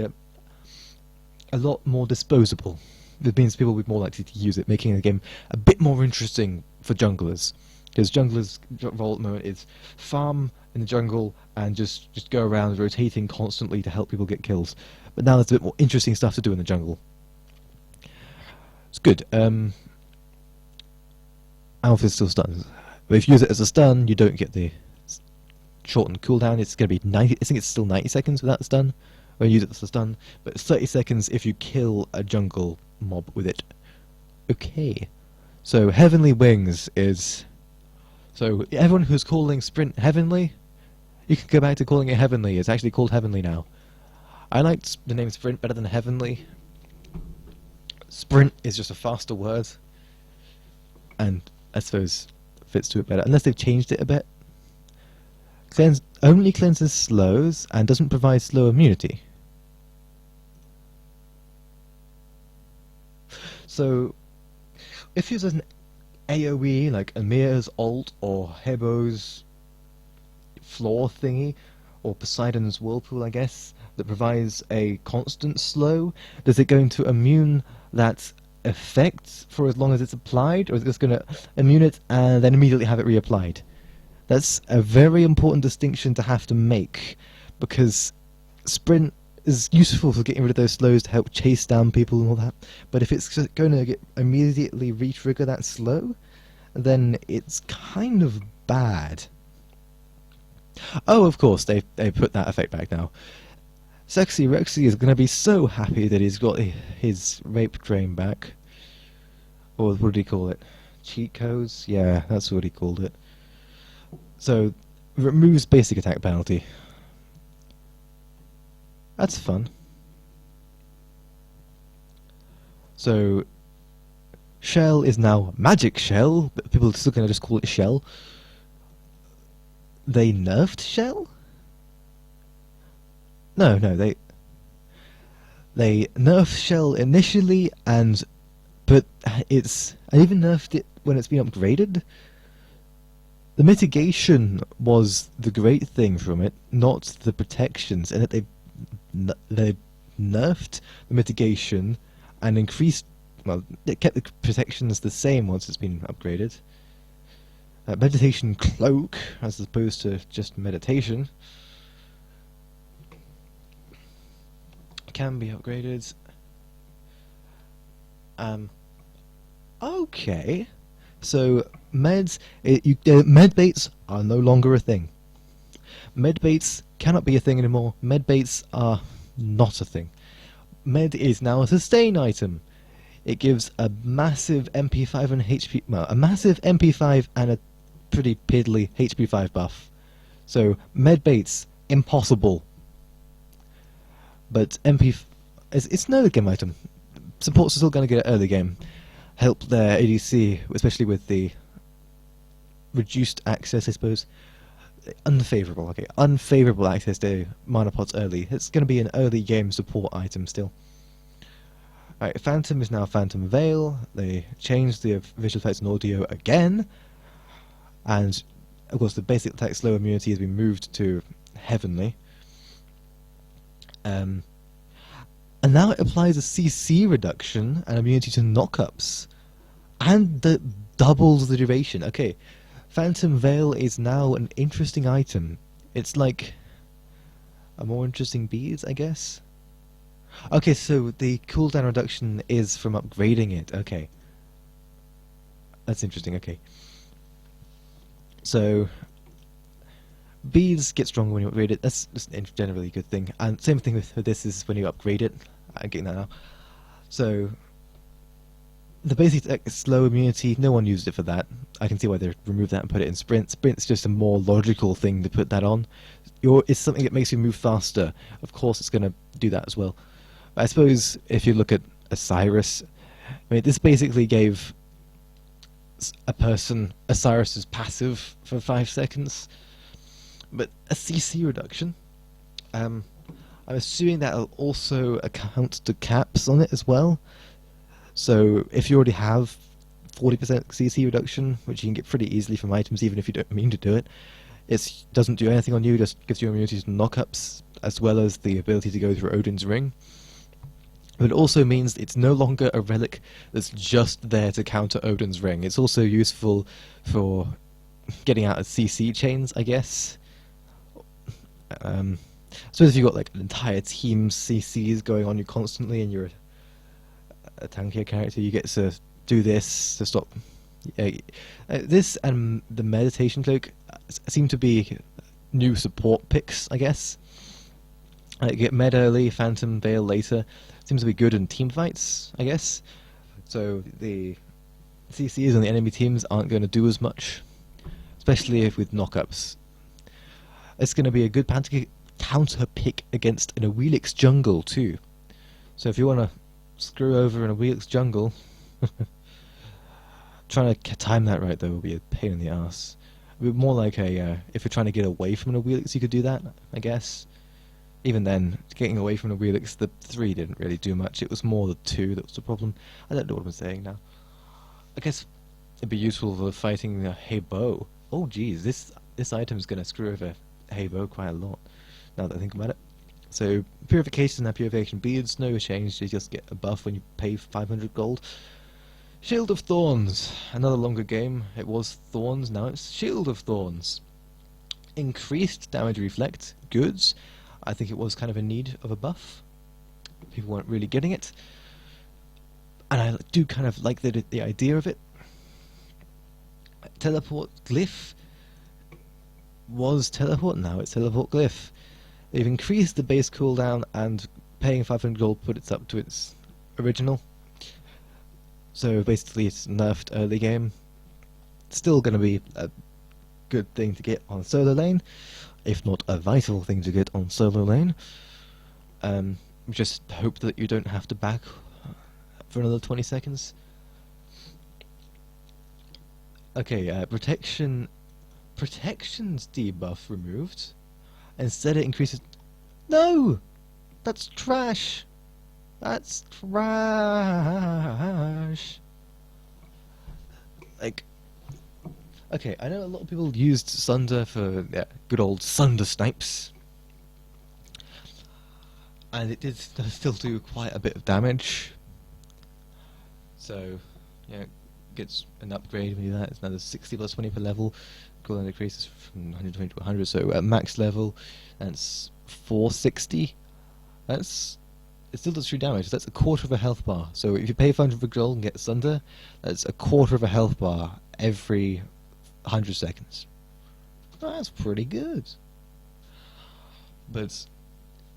[SPEAKER 1] a lot more disposable. It means people will be more likely to use it, making the game a bit more interesting for junglers. Because junglers' role at the moment is farm in the jungle and just go around rotating constantly to help people get kills. But now there's a bit more interesting stuff to do in the jungle. It's good. Alpha still stuns. But if you use it as a stun, you don't get the shortened cooldown. It's going to be 90. I think it's still 90 seconds without the stun. When you use it as a stun, but it's 30 seconds if you kill a jungle mob with it. Okay. So Heavenly Wings is. So everyone who's calling Sprint Heavenly, you can go back to calling it Heavenly. It's actually called Heavenly now. I liked the name Sprint better than Heavenly. Sprint is just a faster word, and I suppose fits to it better, unless they've changed it a bit. Only cleanses slows and doesn't provide slow immunity. So, if you use an AoE like Amir's ult or Hebo's floor thingy, or Poseidon's whirlpool, I guess, that provides a constant slow, does it going to immune that effect for as long as it's applied, or is it just going to immune it and then immediately have it reapplied? That's a very important distinction to have to make, because Sprint is useful for getting rid of those slows to help chase down people and all that, but if it's going to immediately re-trigger that slow, then it's kind of bad. Oh, of course, they put that effect back now. Sexy Rexy is going to be so happy that he's got his rape train back. Or what did he call it? Cheat codes? Yeah, that's what he called it. So, removes basic attack penalty. That's fun. So, Shell is now Magic Shell, but people are still going to just call it Shell. They nerfed Shell? No, they nerfed Shell initially, but I even nerfed it when it's been upgraded. The mitigation was the great thing from it, not the protections, and that they nerfed the mitigation and increased. Well, it kept the protections the same once it's been upgraded. Meditation cloak, as opposed to just meditation, can be upgraded. Okay, so med baits are no longer a thing. Med baits cannot be a thing anymore. Med baits are not a thing. Med is now a sustain item. It gives a massive MP5 and HP, well, a massive MP5 and a pretty piddly HP5 buff. So med baits, impossible. But it's an early game item. Supports are still going to get it early game. Help their ADC, especially with the reduced access, I suppose. Unfavourable, okay. Unfavourable access to mana pots early. It's going to be an early game support item still. Right, Phantom is now Phantom Veil. They changed the visual effects and audio again. And, of course, the basic attack slow immunity has been moved to Heavenly. And now it applies a CC reduction and immunity to knockups. And that doubles the duration. Okay, Phantom Veil is now an interesting item. It's like a more interesting bead, I guess. Okay, so the cooldown reduction is from upgrading it. Okay. That's interesting, okay. So, beads get stronger when you upgrade it. That's just generally a good thing. And same thing with this is when you upgrade it. I'm getting that now. So, the basic slow immunity, no one used it for that. I can see why they removed that and put it in Sprint. Sprint's just a more logical thing to put that on. It's something that makes you move faster. Of course it's going to do that as well. But I suppose if you look at HIREZ, I mean, this basically gave a person HIREZ's passive for 5 seconds. But a CC reduction, I'm assuming that'll also account to caps on it as well. So if you already have 40% CC reduction, which you can get pretty easily from items even if you don't mean to do it, it doesn't do anything on you, just gives you immunity to knockups, as well as the ability to go through Odin's Ring. But it also means it's no longer a relic that's just there to counter Odin's Ring. It's also useful for getting out of CC chains, I guess. I suppose if you've got like an entire team's CCs going on you constantly and you're a tankier character, you get to do this to stop. This and the meditation cloak seem to be new support picks, I guess. Get med early, Phantom Veil later. Seems to be good in team fights, I guess. So the CCs on the enemy teams aren't going to do as much, especially if with knockups. It's going to be a good counter pick against an Awilix jungle too. So if you want to screw over an Awilix jungle, trying to time that right though will be a pain in the ass. A bit more like a if you're trying to get away from an Awilix, you could do that, I guess. Even then, getting away from the Awilix, the 3 didn't really do much. It was more the 2 that was the problem. I don't know what I'm saying now. I guess it'd be useful for fighting the Hebo. Oh geez, this item's going to screw over Hebo quite a lot, now that I think about it. So, purification and purification beads, no change, you just get a buff when you pay 500 gold. Shield of Thorns, another longer game. It was Thorns, now it's Shield of Thorns. Increased damage reflect, goods. I think it was kind of in need of a buff. People weren't really getting it. And I do kind of like the idea of it. Teleport Glyph was teleport, now it's teleport Glyph. They've increased the base cooldown and paying 500 gold put it up to its original. So basically it's nerfed early game. Still going to be a good thing to get on solo lane, if not a vital thing to get on solo lane. Just hope that you don't have to back for another 20 seconds. Okay, protections debuff removed. Instead, it increases. No, that's trash. That's trash. Like, okay, I know a lot of people used Sunder for good old Sunder snipes, and it did still do quite a bit of damage. So, yeah, gets an upgrade when you do that. It's another 60 plus 20 per level. Cooldown decreases from 120 to 100. So at max level, that's 460. It still does 3 damage. That's a quarter of a health bar. So if you pay 500 for gold and get Sunder, that's a quarter of a health bar every 100 seconds. That's pretty good. But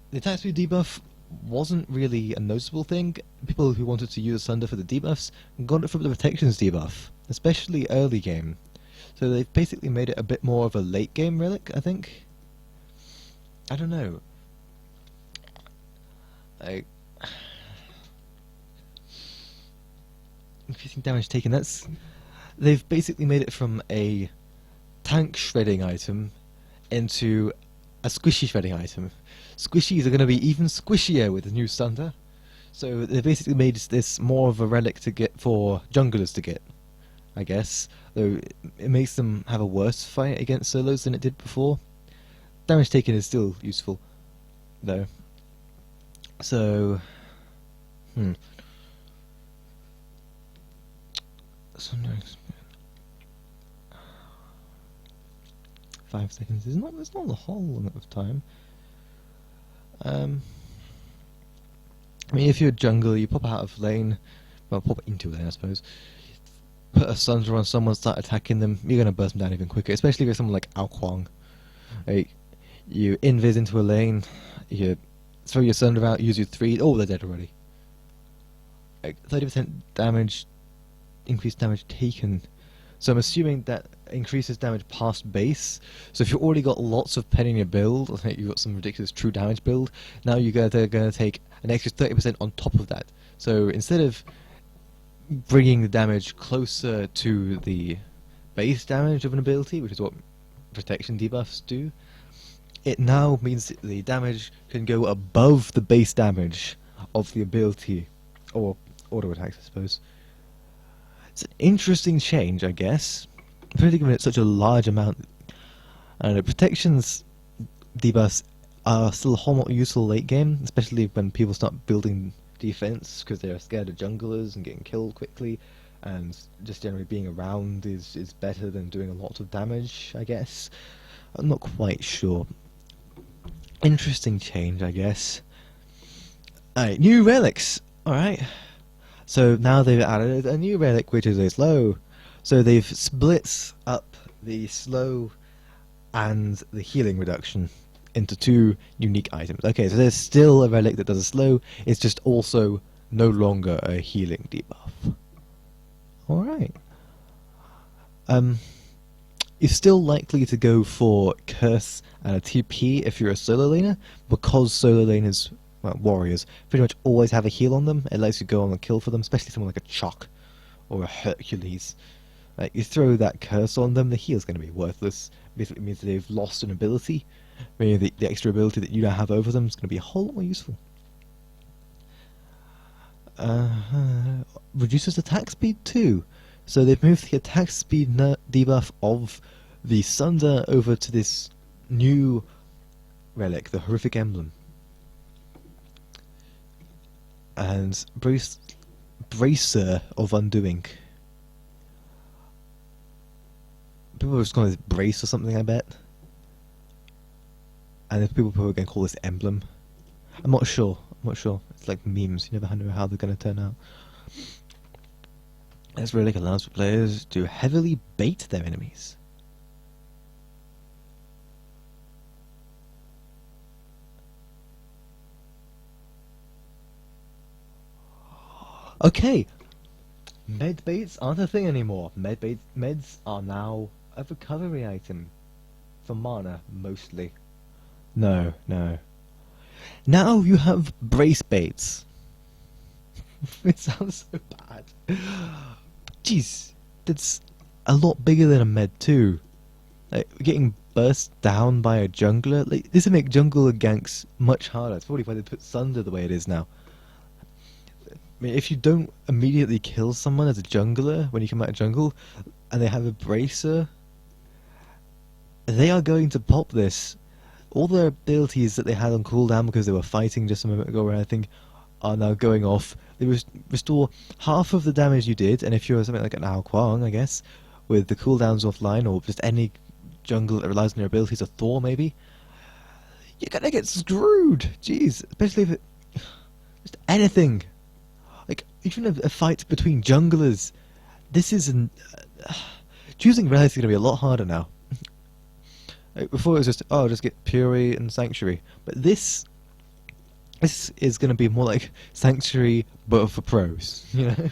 [SPEAKER 1] the attack speed debuff wasn't really a noticeable thing. People who wanted to use Sunder for the debuffs got it from the protections debuff, especially early game. So they've basically made it a bit more of a late game relic, I think. I don't know. Increasing damage taken, they've basically made it from a tank shredding item into a squishy shredding item. Squishies are going to be even squishier with the new Sunder. So they basically made this more of a relic to get for junglers to get, I guess. Though it makes them have a worse fight against solos than it did before. Damage taken is still useful, though. So, 5 seconds is not. It's not a whole lot of time. I mean, if you're a jungler, you pop out of lane. Well, pop into a lane, I suppose. Put a Sunder on someone, start attacking them. You're gonna burst them down even quicker. Especially if you're someone like Ao Kwang. Like, you invis into a lane. You throw your Sunder out. Use your 3. Oh, they're dead already. Like 30% damage, increased damage taken. So I'm assuming that increases damage past base. So if you've already got lots of pen in your build, like you've got some ridiculous true damage build, now they're going to take an extra 30% on top of that. So instead of bringing the damage closer to the base damage of an ability, which is what protection debuffs do, it now means that the damage can go above the base damage of the ability, or auto attacks, I suppose. It's an interesting change, I guess. Particularly given it's such a large amount. And protections debuffs are still a whole lot useful late game, especially when people start building defense because they're scared of junglers and getting killed quickly, and just generally being around is better than doing a lot of damage, I guess. I'm not quite sure. Interesting change, I guess. Alright, new relics. Alright. So now they've added a new relic, which is a slow. So they've split up the slow and the healing reduction into 2 unique items. Okay, so there's still a relic that does a slow, it's just also no longer a healing debuff. Alright. You're still likely to go for Curse and a TP if you're a solo laner, because solo laners, well, warriors, pretty much always have a heal on them. It lets you go on a kill for them, especially someone like a Chuck or a Hercules. You throw that curse on them, the heal's going to be worthless. Basically, it means that they've lost an ability. Meaning the extra ability that you now have over them is going to be a whole lot more useful. Reduces attack speed too. So they've moved the attack speed debuff of the Sunder over to this new relic, the Horrific Emblem. And Bracer of Undoing. People are just calling this Brace or something, I bet. And there's people who are going to call this Emblem. I'm not sure. It's like memes. You never know how they're going to turn out. This relic allows for players to heavily bait their enemies. Okay, med baits aren't a thing anymore. Meds are now a recovery item for mana, mostly. No. Now you have brace baits. It sounds so bad. Jeez, that's a lot bigger than a med too. Like, getting burst down by a jungler, like, this would make jungler ganks much harder. It's probably why they put Sunder the way it is now. I mean, if you don't immediately kill someone as a jungler when you come out of jungle, and they have a bracer, they are going to pop this. All their abilities that they had on cooldown because they were fighting just a moment ago, I think, are now going off. They restore half of the damage you did, and if you're something like an Ao Kuang, I guess, with the cooldowns offline, or just any jungle that relies on their abilities, a Thor maybe, you're gonna get screwed. Jeez, especially if it just anything, like even a fight between junglers. This is choosing RHIREZ is gonna be a lot harder now. Like before it was just just get Puri and Sanctuary, but this is going to be more like Sanctuary but for pros, you know.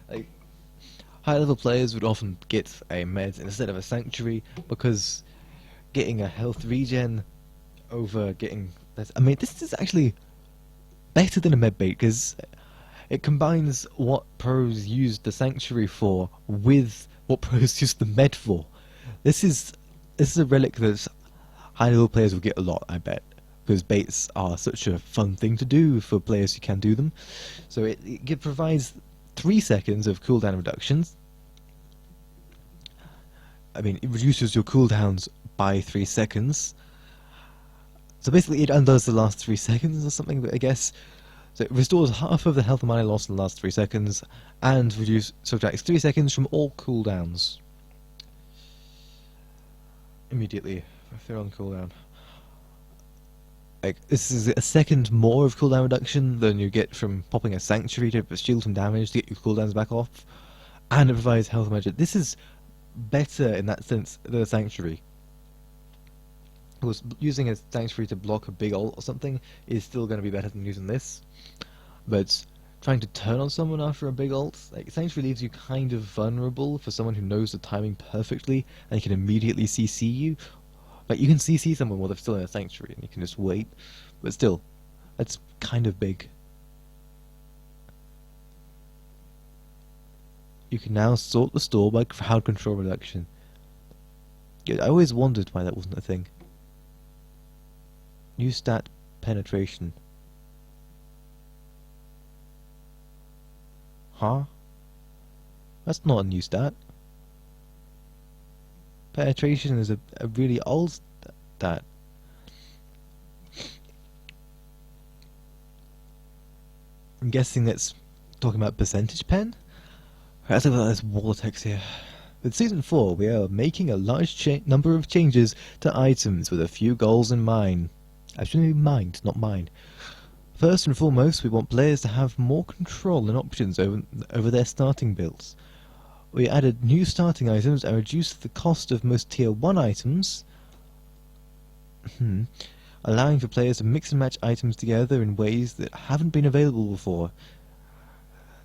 [SPEAKER 1] Like high level players would often get a med instead of a Sanctuary because getting a health regen over getting this, I mean, this is actually better than a med bait because it combines what pros use the Sanctuary for with what pros use the med for. This is a relic that high level players will get a lot, I bet, because baits are such a fun thing to do for players who can do them. So it provides 3 seconds of cooldown reductions. I mean, it reduces your cooldowns by 3 seconds. So basically it undoes the last 3 seconds or something, I guess. So it restores half of the health and mana loss in the last 3 seconds, and subtracts 3 seconds from all cooldowns. Immediately, if they're on cooldown. Like, this is a second more of cooldown reduction than you get from popping a Sanctuary to shield some damage to get your cooldowns back off, and it provides health measure. This is better in that sense than a Sanctuary. Of course, using a Sanctuary to block a big ult or something is still going to be better than using this, but trying to turn on someone after a big ult, like, Sanctuary leaves you kind of vulnerable for someone who knows the timing perfectly and can immediately CC you. Like, you can CC someone while they're still in a Sanctuary and you can just wait, but still, that's kind of big. You can now sort the store by crowd control reduction. Yeah, I always wondered why that wasn't a thing. New stat, penetration. Huh? That's not a new stat. Penetration is a really old stat. I'm guessing that's talking about percentage pen? Let's look at this wall of text here. With Season 4, we are making a large number of changes to items with a few goals in mind. Actually, mind, not mine. First and foremost, we want players to have more control and options over their starting builds. We added new starting items and reduced the cost of most Tier 1 items, allowing for players to mix and match items together in ways that haven't been available before.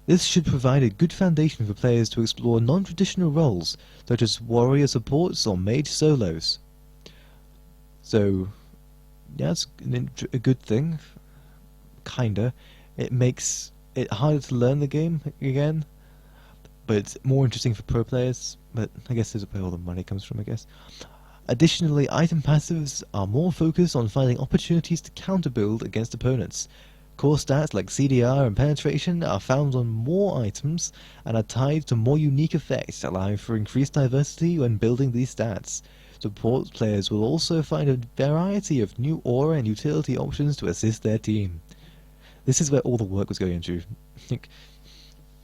[SPEAKER 1] This should provide a good foundation for players to explore non-traditional roles, such as warrior supports or mage solos. So, yeah, it's a good thing. Kinda. It makes it harder to learn the game again, but it's more interesting for pro players. But I guess there's where all the money comes from, I guess. Additionally, item passives are more focused on finding opportunities to counter-build against opponents. Core stats like CDR and penetration are found on more items and are tied to more unique effects, allowing for increased diversity when building these stats. Support players will also find a variety of new aura and utility options to assist their team. This is where all the work was going into.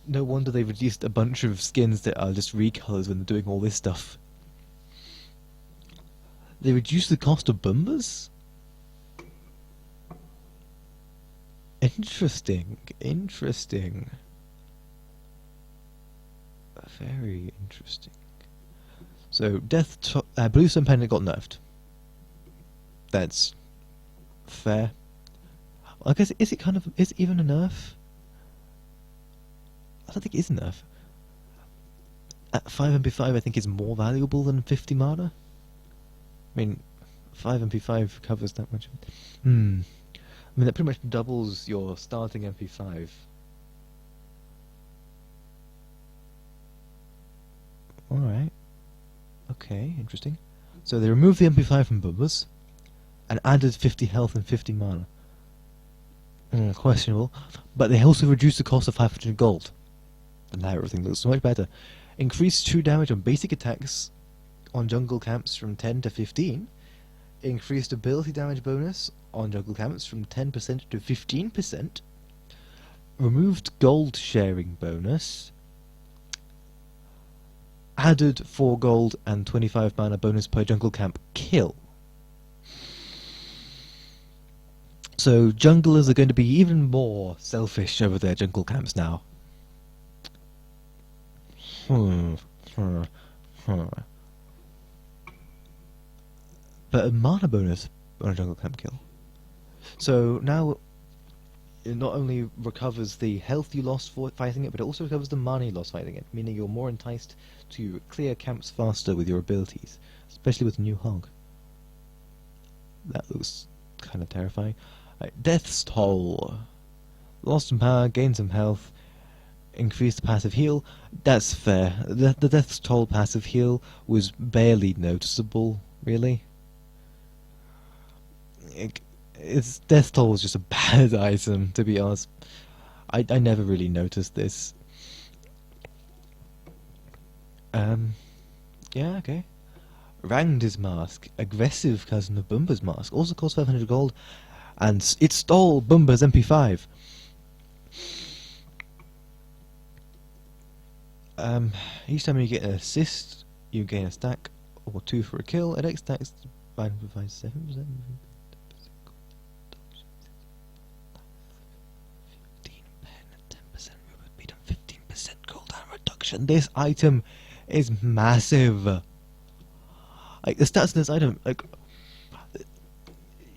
[SPEAKER 1] No wonder they reduced a bunch of skins that are just recolors when they're doing all this stuff. They reduced the cost of bombers? Interesting. Interesting. Very interesting. So, Bluestone Pendant got nerfed. That's fair. I guess, is it even a nerf? I don't think it is a nerf. At 5 MP5 I think is more valuable than 50 mana. I mean, 5 MP5 covers that much. I mean, that pretty much doubles your starting MP5. Alright. Okay, interesting. So they removed the MP5 from Bumbas and added 50 health and 50 mana. Questionable. But they also reduced the cost of 500 gold. And now everything looks so much better. Increased true damage on basic attacks on jungle camps from 10 to 15. Increased ability damage bonus on jungle camps from 10% to 15%. Removed gold sharing bonus. Added 4 gold and 25 mana bonus per jungle camp kill. So junglers are going to be even more selfish over their jungle camps now. But a mana bonus on a jungle camp kill. So now it not only recovers the health you lost for fighting it, but it also recovers the mana you lost fighting it, meaning you're more enticed to clear camps faster with your abilities, especially with New Hog. That looks kind of terrifying. Death's Toll. Lost some power, gained some health, increased the passive heal. That's fair. The Death's Toll passive heal was barely noticeable, really. Death Toll was just a bad item, to be honest. I never really noticed this. Yeah, okay. Rangda's Mask, aggressive cousin of Bumba's Mask, also costs 500 gold, and it stole Bumba's MP5. Each time you get an assist, you gain a stack or 2 for a kill. It X stacks by 7%. 15% cooldown reduction. This item is massive. Like the stats in this item, like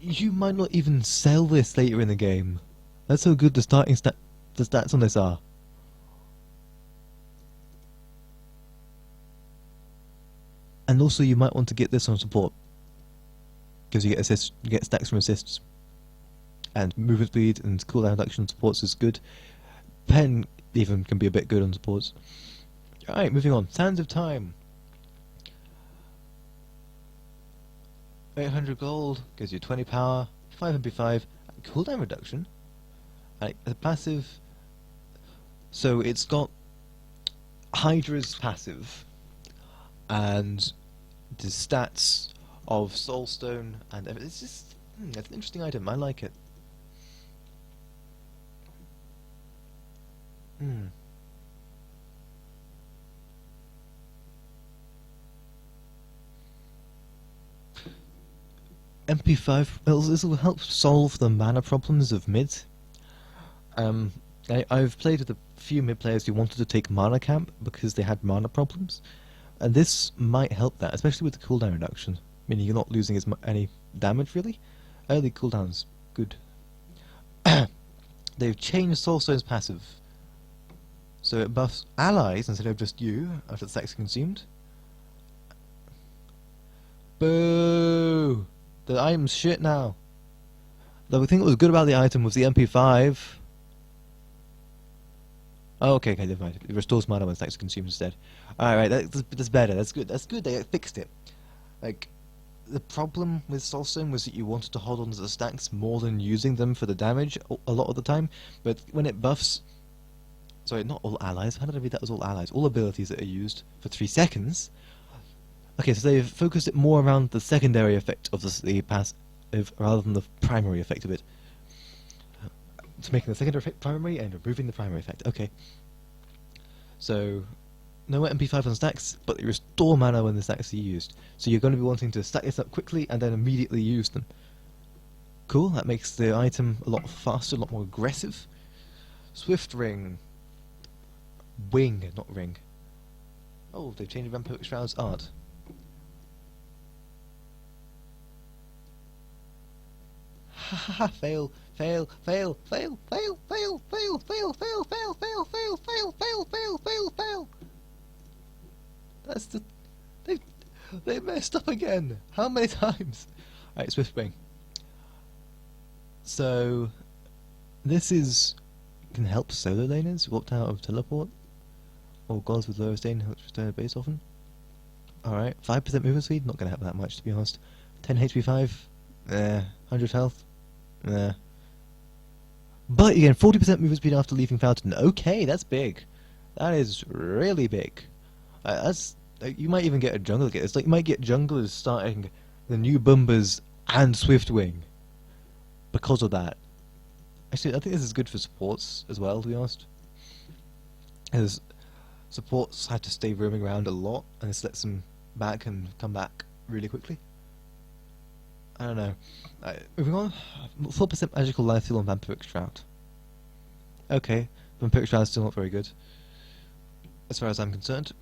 [SPEAKER 1] you might not even sell this later in the game. That's how good the stats on this are. And also, you might want to get this on support because you get assists, you get stacks from assists, and movement speed and cooldown reduction supports is good. Pen even can be a bit good on supports. Alright, moving on. Sands of Time. 800 gold gives you 20 power, 5 MP5, cooldown reduction. Like a passive. So it's got HIREZ passive and the stats of Soulstone and everything. It's just it's an interesting item. I like it. MP5. This will help solve the mana problems of mid. I've played with a few mid players who wanted to take mana camp because they had mana problems, and this might help that, especially with the cooldown reduction, meaning you're not losing any damage really. Early cooldown's good. They've changed Soulstone's passive, so it buffs allies instead of just you after the stacks consumed. Boo! The item's shit now. The thing that was good about the item was the MP5. Oh, okay, never mind. It restores mana when stacks are consumed instead. Alright, that's better. That's good. That's good. They fixed it. Like, the problem with Soulstone was that you wanted to hold on to the stacks more than using them for the damage a lot of the time. But when it buffs... Sorry, not all allies. How did I read that as all allies? All abilities that are used for 3 seconds. Okay, so they've focused it more around the secondary effect of the passive rather than the primary effect of it. So making the secondary effect primary and removing the primary effect. Okay. So, no MP5 on stacks, but they restore mana when the stacks are used. So you're going to be wanting to stack this up quickly and then immediately use them. Cool, that makes the item a lot faster, a lot more aggressive. Swift Ring. Wing, not ring. Oh, they've changed Vampiric Shroud's art. Hahaha, fail, fail, fail, fail, fail, fail, fail, fail, fail, fail, fail, fail, fail, fail, fail, fail, fail. That's the... They messed up again. How many times? Alright, Swiftwing. So, this can help solo laners who opt out of teleport, or gods with lower stain help return to base often. Alright, 5% movement speed, not gonna help that much to be honest. 10 HP 5, 100 health, But again, 40% movement speed after leaving Fountain. Okay, that's big. That is really big. That's you might even get a jungler get. It's like you might get junglers starting the new Bumbers and Swiftwing because of that. Actually, I think this is good for supports as well, to be honest. Because supports have to stay roaming around a lot, and this lets them back and come back really quickly. I don't know. Moving on, 4% magical life steal on Vampiric Shroud. Okay, Vampiric Shroud is still not very good, as far as I'm concerned.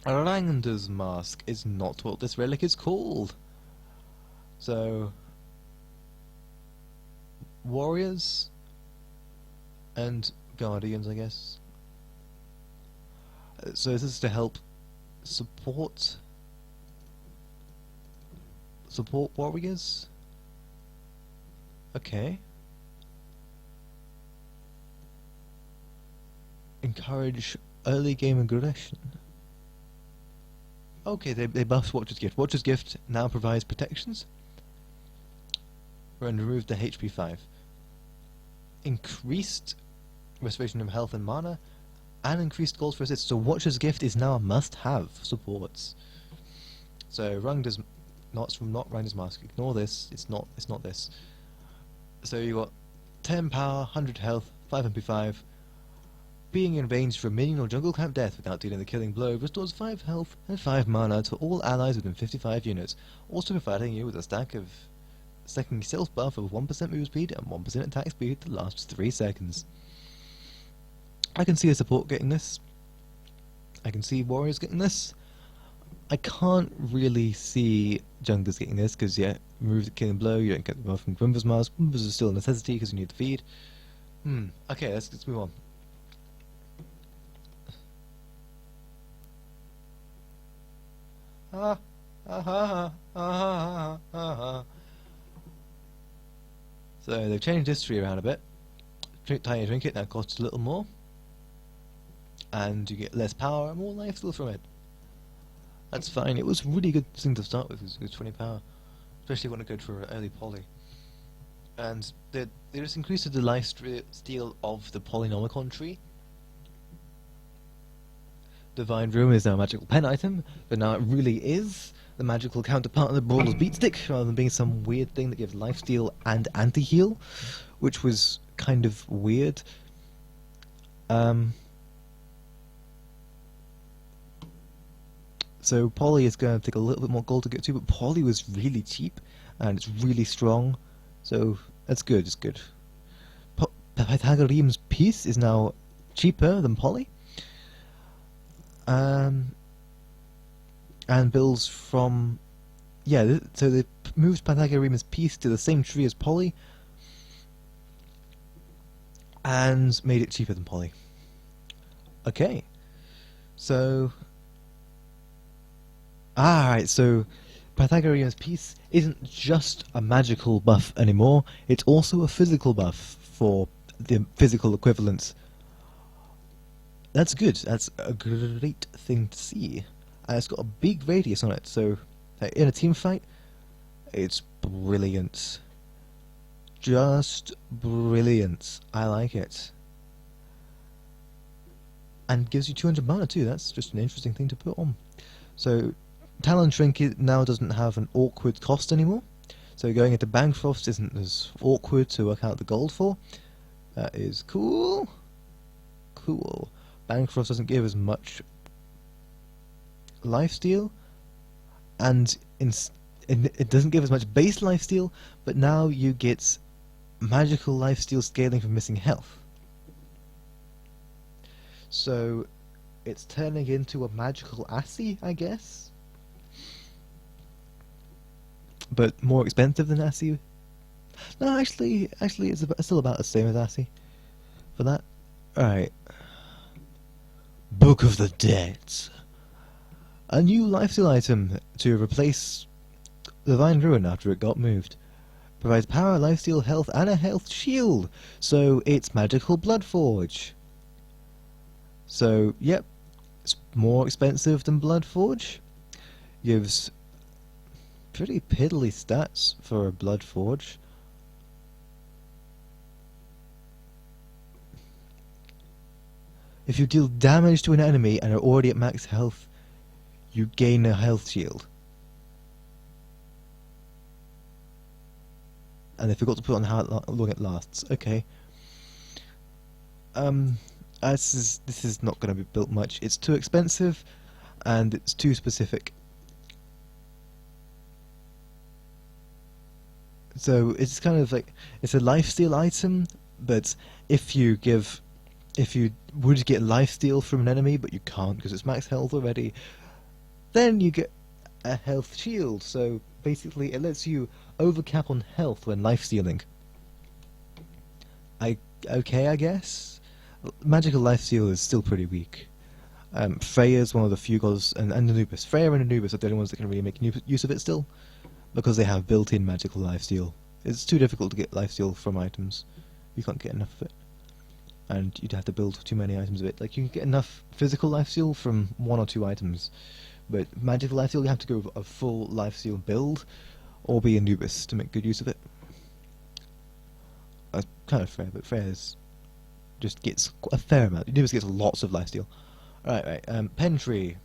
[SPEAKER 1] Aranda's Mask is not what this relic is called. So, warriors and guardians, I guess. So this is to help support warriors. Okay. Encourage early game aggression. Okay, they buffed Watcher's Gift. Watcher's Gift now provides protections and removed the HP 5. Increased restoration of health and mana, and increased goals for assist. So Watcher's Gift is now a must-have for supports. So Rung not Rangers Mask. Ignore this. It's not this. So you got 10 power, 100 health, 5 MP5. Being in range for a minion or jungle camp death without dealing the killing blow restores 5 health and 5 mana to all allies within 55 units, also providing you with a stack of second self buff of 1% move speed and 1% attack speed that lasts 3 seconds. I can see a support getting this. I can see warriors getting this. I can't really see junglers getting this because, yeah, remove the killing blow, you don't get the buff from Grimver's Mask. Grimver's is still a necessity because you need the feed. Okay, let's move on. So they've changed history around a bit. Tiny Trinket now costs a little more, and you get less power and more life steal from it. That's fine. It was a really good thing to start with. It was 20 power, especially when it go for early poly. And they just increased the life steal of the Polynomicon tree. Divine Room is now a magical pen item, but now it really is the magical counterpart of the Brawler's Beatstick, rather than being some weird thing that gives lifesteal and anti-heal, which was kind of weird. So Poly is going to take a little bit more gold to get to, but Poly was really cheap, and it's really strong, so that's good, it's good. Pythagorean's Piece is now cheaper than Poly. And builds from, yeah, so they moved Pythagorean's Piece to the same tree as Poly and made it cheaper than Poly. Okay, so alright, so Pythagorean's Piece isn't just a magical buff anymore, it's also a physical buff for the physical equivalents. That's good. That's a great thing to see. And it's got a big radius on it, so in a team fight, it's brilliant. Just brilliant. I like it. And gives you 200 mana too. That's just an interesting thing to put on. So Talon Trinket now doesn't have an awkward cost anymore. So going into Bancroft isn't as awkward to work out the gold for. That is cool. Cool. Bancroft doesn't give as much lifesteal, and it doesn't give as much base lifesteal, but now you get magical lifesteal scaling from missing health. So it's turning into a magical Assy, I guess, but more expensive than Assy. No, actually, it's still about the same as Assy for that. Alright. Book of the Dead. A new lifesteal item to replace Divine Ruin after it got moved. Provides power, lifesteal, health, and a health shield. So it's magical Bloodforge. So, yep, it's more expensive than Bloodforge. gives pretty piddly stats for a Blood Forge. If you deal damage to an enemy and are already at max health, you gain a health shield. And they forgot to put on how long it lasts. Okay. This is not going to be built much. It's too expensive, and it's too specific. So it's kind of like, it's a lifesteal item, but if you would get lifesteal from an enemy, but you can't because it's max health already, then you get a health shield. So basically it lets you overcap on health when lifestealing. Okay, I guess. Magical lifesteal is still pretty weak. Freya's one of the few gods, and Anubis. Freya and Anubis are the only ones that can really make use of it still, because they have built-in magical lifesteal. It's too difficult to get lifesteal from items. You can't get enough of it. And you'd have to build too many items of it. Like, you can get enough physical lifesteal from 1 or 2 items, but magical lifesteal, you have to go a full lifesteal build, or be Anubis to make good use of it. Kind of Freya, but Freya's just gets a fair amount. Anubis gets lots of lifesteal. Right. Pen tree.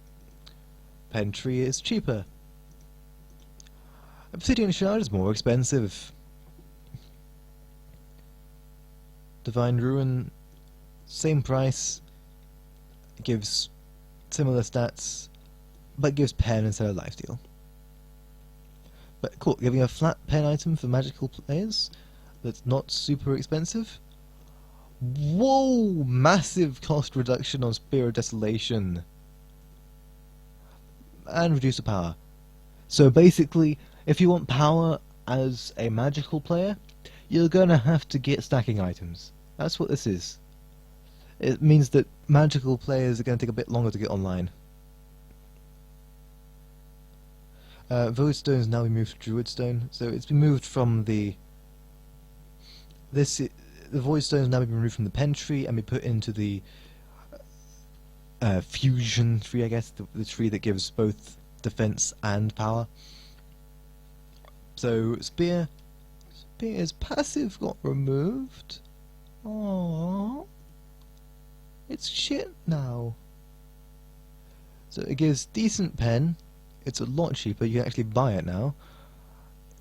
[SPEAKER 1] Pen tree is cheaper. Obsidian shard is more expensive. Divine ruin, same price, gives similar stats, but gives pen instead of lifesteal. But cool, giving a flat pen item for magical players that's not super expensive. Whoa! Massive cost reduction on Spear of Desolation. And reduce the power. So basically, if you want power as a magical player, you're gonna have to get stacking items. That's what this is. It means that magical players are gonna take a bit longer to get online. Void Stone has now been moved to Druid Stone, so it's been moved from the Void Stone has now been removed from the Pen tree and been put into the Fusion tree, I guess, the tree that gives both defense and power. So Spear's passive got removed. Aww. It's shit now. So it gives decent pen. It's a lot cheaper. You can actually buy it now.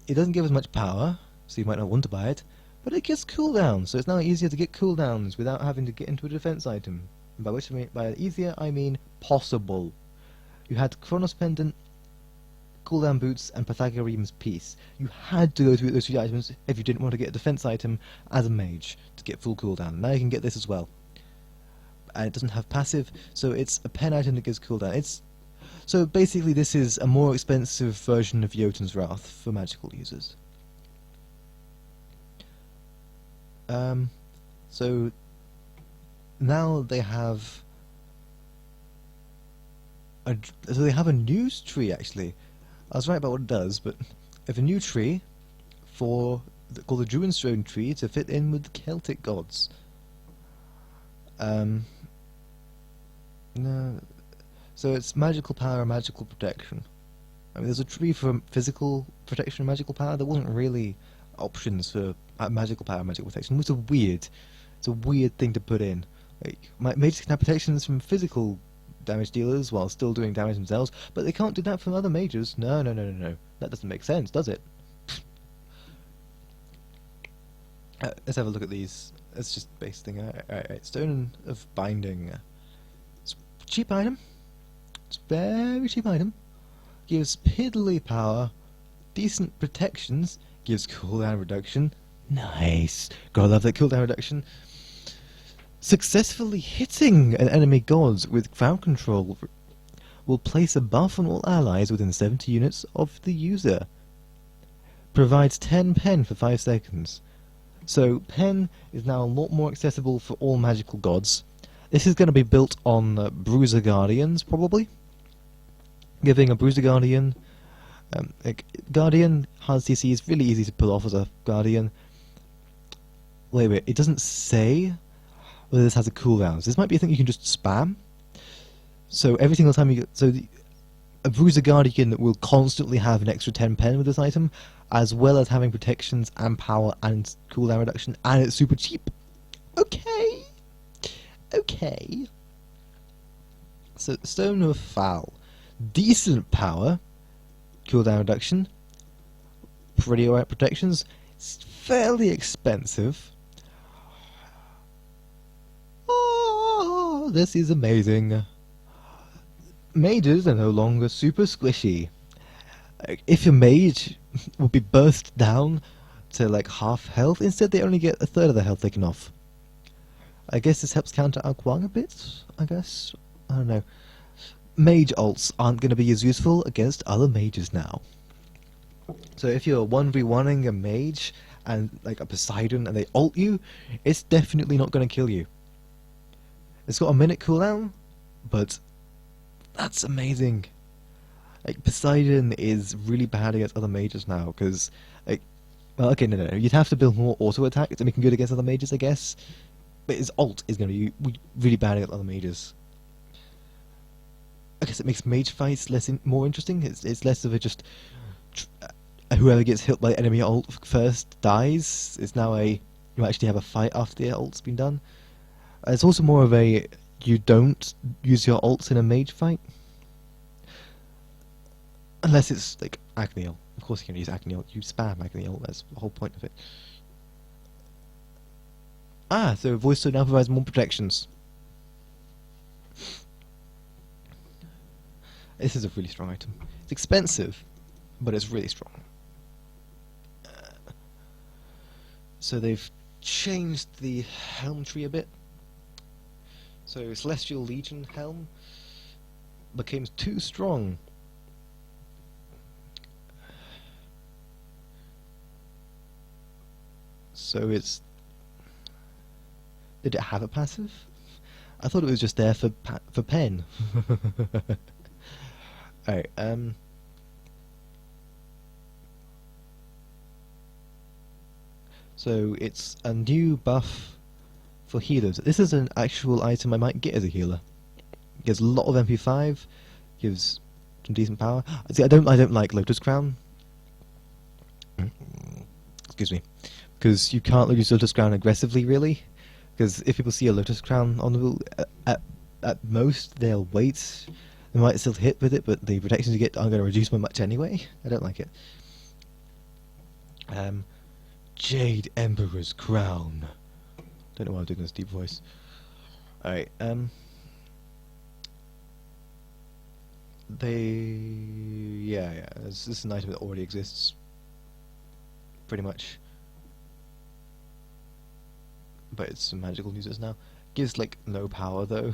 [SPEAKER 1] It doesn't give as much power, so you might not want to buy it. But it gets cooldowns, so it's now easier to get cooldowns without having to get into a defense item. And by easier, I mean possible. You had Chronos Pendant, cooldown boots, and Pythagorean's Piece. You had to go through those 3 items if you didn't want to get a defense item as a mage to get full cooldown. Now you can get this as well. And it doesn't have passive, so it's a pen item that gives cooldown. So basically this is a more expensive version of Jotun's Wrath for magical users. So now they have a news tree actually. I was right about what it does, but they have a new tree called the Druid Stone tree to fit in with the Celtic gods. No, so it's magical power and magical protection. I mean, there's a tree for physical protection and magical power. There wasn't really options for magical power and magical protection. It's a weird thing to put in. Like, mages can have protections from physical damage dealers while still doing damage themselves, but they can't do that from other mages. No. That doesn't make sense, does it? Let's have a look at these. It's just base thing. Alright. Stone of Binding. It's a cheap item. It's a very cheap item. Gives piddly power, decent protections, gives cooldown reduction. Nice. Gotta love that cooldown reduction. Successfully hitting an enemy god with crowd control will place a buff on all allies within 70 units of the user. Provides 10 pen for 5 seconds. So pen is now a lot more accessible for all magical gods. This is going to be built on Bruiser Guardians, probably. Giving a Bruiser Guardian... Guardian, hard CC is really easy to pull off as a Guardian. Wait, it doesn't say whether this has a cooldown. So this might be a thing you can just spam. So every single time you get... a Bruiser Guardian will constantly have an extra 10 pen with this item, as well as having protections and power and cooldown reduction, and it's super cheap. Okay. Okay. So, Stone of Foul. Decent power, cooldown reduction, pretty alright protections. It's fairly expensive. Oh, this is amazing. Mages are no longer super squishy. If your mage would be burst down to like half health, instead they only get a third of their health taken off. I guess this helps counter Ao Kuang a bit, I guess. I don't know. Mage ults aren't going to be as useful against other mages now. So if you're 1v1ing a mage and like a Poseidon and they ult you, it's definitely not going to kill you. It's got a minute cooldown, but that's amazing. Like Poseidon is really bad against other mages now because, like, well, okay, no, you'd have to build more auto attacks to make him good against other mages, I guess. But his ult is going to be really bad against other mages. I guess it makes mage fights more interesting. It's less of a just whoever gets hit by enemy ult first dies. It's now you actually have a fight after the ult's been done. It's also more of a you don't use your ults in a mage fight. Unless it's like Agni ult. Of course you can use Agni ult. You spam Agni ult. That's the whole point of it. So Voice Sword now provides more protections. This is a really strong item. It's expensive, but it's really strong. So they've changed the helm tree a bit. So Celestial Legion helm became too strong. So it's... Did it have a passive? I thought it was just there for pen. Alright, so it's a new buff for healers. This is an actual item I might get as a healer. It gives a lot of MP5, gives some decent power. See, I don't like Lotus Crown. Excuse me, because you can't use Lotus Crown aggressively, really. Because if people see a Lotus Crown on the wheel, at most they'll wait. They might still hit with it, but the protections you get aren't going to reduce by much anyway. I don't like it. Jade Emperor's Crown. Don't know why I'm doing this deep voice. Alright, this is an item that already exists. Pretty much. But it's some magical users now. Gives like no power though.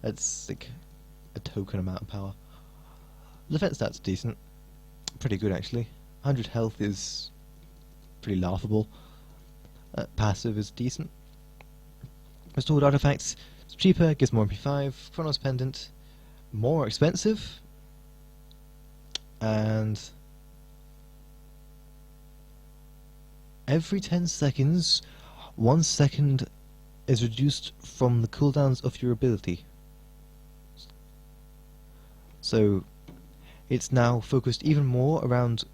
[SPEAKER 1] That's like a token amount of power. Defense stats decent. Pretty good actually. 100 health is pretty laughable. Passive is decent. Restored artifacts. It's cheaper, gives more MP5. Chronos Pendant. More expensive. And every 10 seconds, 1 second is reduced from the cooldowns of your ability. So it's now focused even more around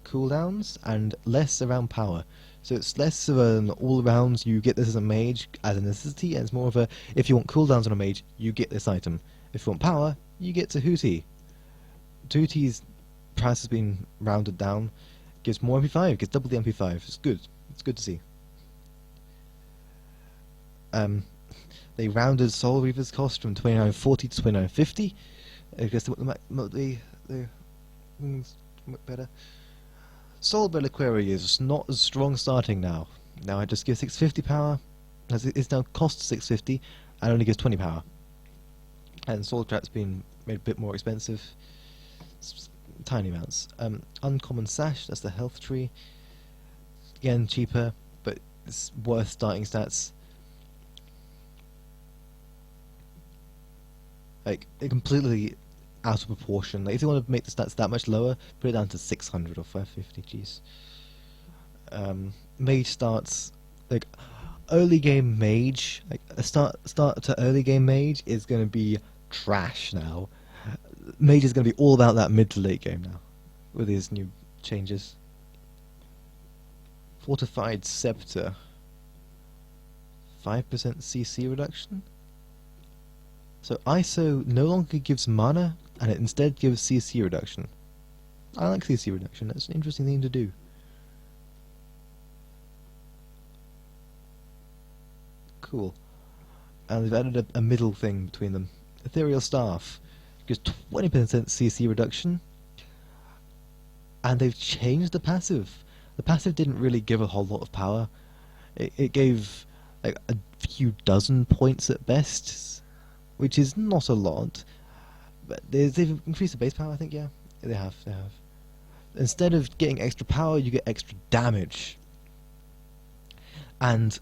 [SPEAKER 1] cooldowns and less around power. So it's less of an all-around, you get this as a mage as a necessity, and it's more of a, if you want cooldowns on a mage, you get this item. If you want power, you get Tahuti. Tahuti's price has been rounded down, gives more MP5, gives double the MP5. It's good. It's good to see. They rounded Soul Reaver's cost from 2940 to 2950. I guess the better. Soul Reliquary is not as strong starting now. Now it just gives 650 power. It's now cost 650 and only gives 20 power. And Soul Trap's been made a bit more expensive. Tiny amounts. Uncommon Sash, that's the health tree. Again, cheaper, but it's worth starting stats. Like, completely out of proportion. Like, if you want to make the stats that much lower, put it down to 600 or 550, jeez. Mage starts, like, early game mage, like, a start to early game mage is going to be trash now. Mage is going to be all about that mid to late game now, with his new changes. Fortified Scepter. 5% CC reduction? So ISO no longer gives mana, and it instead gives CC reduction. I like CC reduction, that's an interesting thing to do. Cool. And they've added a middle thing between them. Ethereal Staff gives 20% CC reduction, and they've changed the passive. The passive didn't really give a whole lot of power. It gave like a few dozen points at best, which is not a lot. But they've increased the base power, I think, yeah? They have. Instead of getting extra power, you get extra damage. And...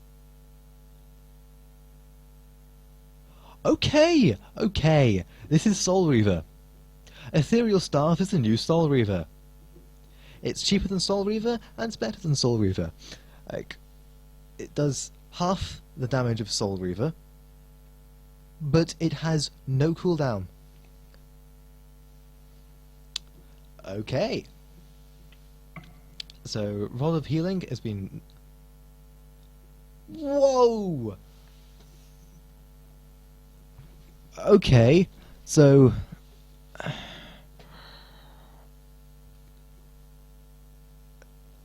[SPEAKER 1] Okay! This is Soul Reaver. Ethereal Staff is the new Soul Reaver. It's cheaper than Soul Reaver, and it's better than Soul Reaver. Like, it does half the damage of Soul Reaver, but it has no cooldown. Okay. So, Rod of Healing has been... Whoa! Okay, so...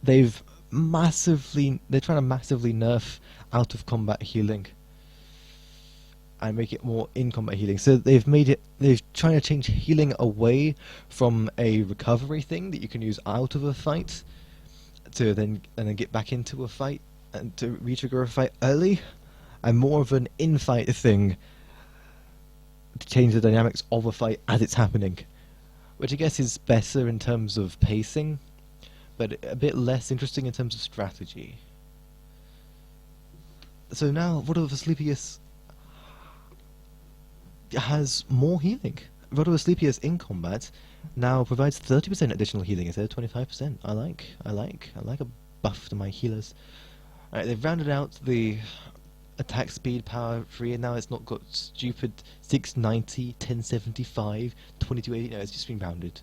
[SPEAKER 1] they're trying to massively nerf out of combat healing and make it more in combat healing. So they're trying to change healing away from a recovery thing that you can use out of a fight to then get back into a fight and to re-trigger a fight early, and more of an in-fight thing to change the dynamics of a fight as it's happening, which I guess is better in terms of pacing, but a bit less interesting in terms of strategy. So now Rod of Asclepius has more healing. Rod of Asclepius in combat now provides 30% additional healing instead of 25%. I like a buff to my healers. Alright, they've rounded out the attack speed power 3, and now it's not got stupid 690, 1075, 2280. No, it's just been rounded.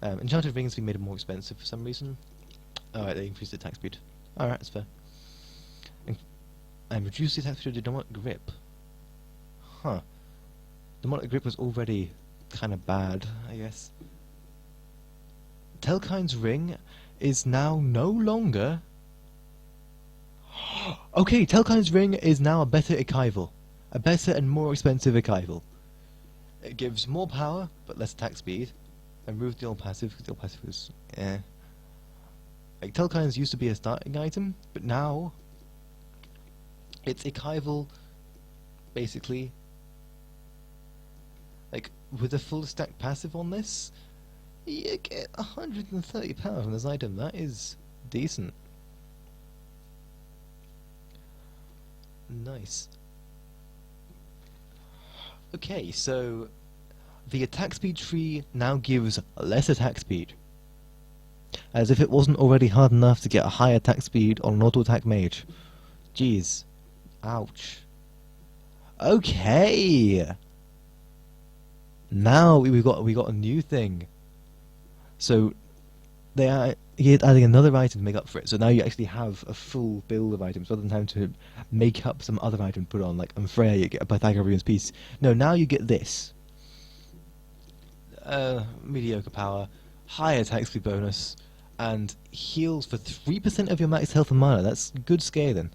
[SPEAKER 1] Enchanted Ring has been made more expensive for some reason. Alright, they increased the attack speed. Alright, that's fair. And reduced the attack speed of Demonic Grip. Huh. Demonic Grip was already kind of bad, I guess. Telkine's Ring is now no longer... Okay, Telkine's Ring is now a better Archival. A better and more expensive Archival. It gives more power, but less attack speed. And removed the old passive, because the old passive was... Like, Telkine's used to be a starting item, but now... it's Archival, basically. Like, with a full stack passive on this, you get 130 power from this item. That is decent. Nice. Okay, so the attack speed tree now gives less attack speed. As if it wasn't already hard enough to get a high attack speed on an auto attack mage. Jeez. Ouch. Okay. Now we got a new thing. So they are adding another item to make up for it. So now you actually have a full build of items rather than having to make up some other item to put on. Like on Freya you get a Pythagorean's piece. No, now you get this. Mediocre power, high attack speed bonus, and heals for 3% of your max health and mana. That's good scaling.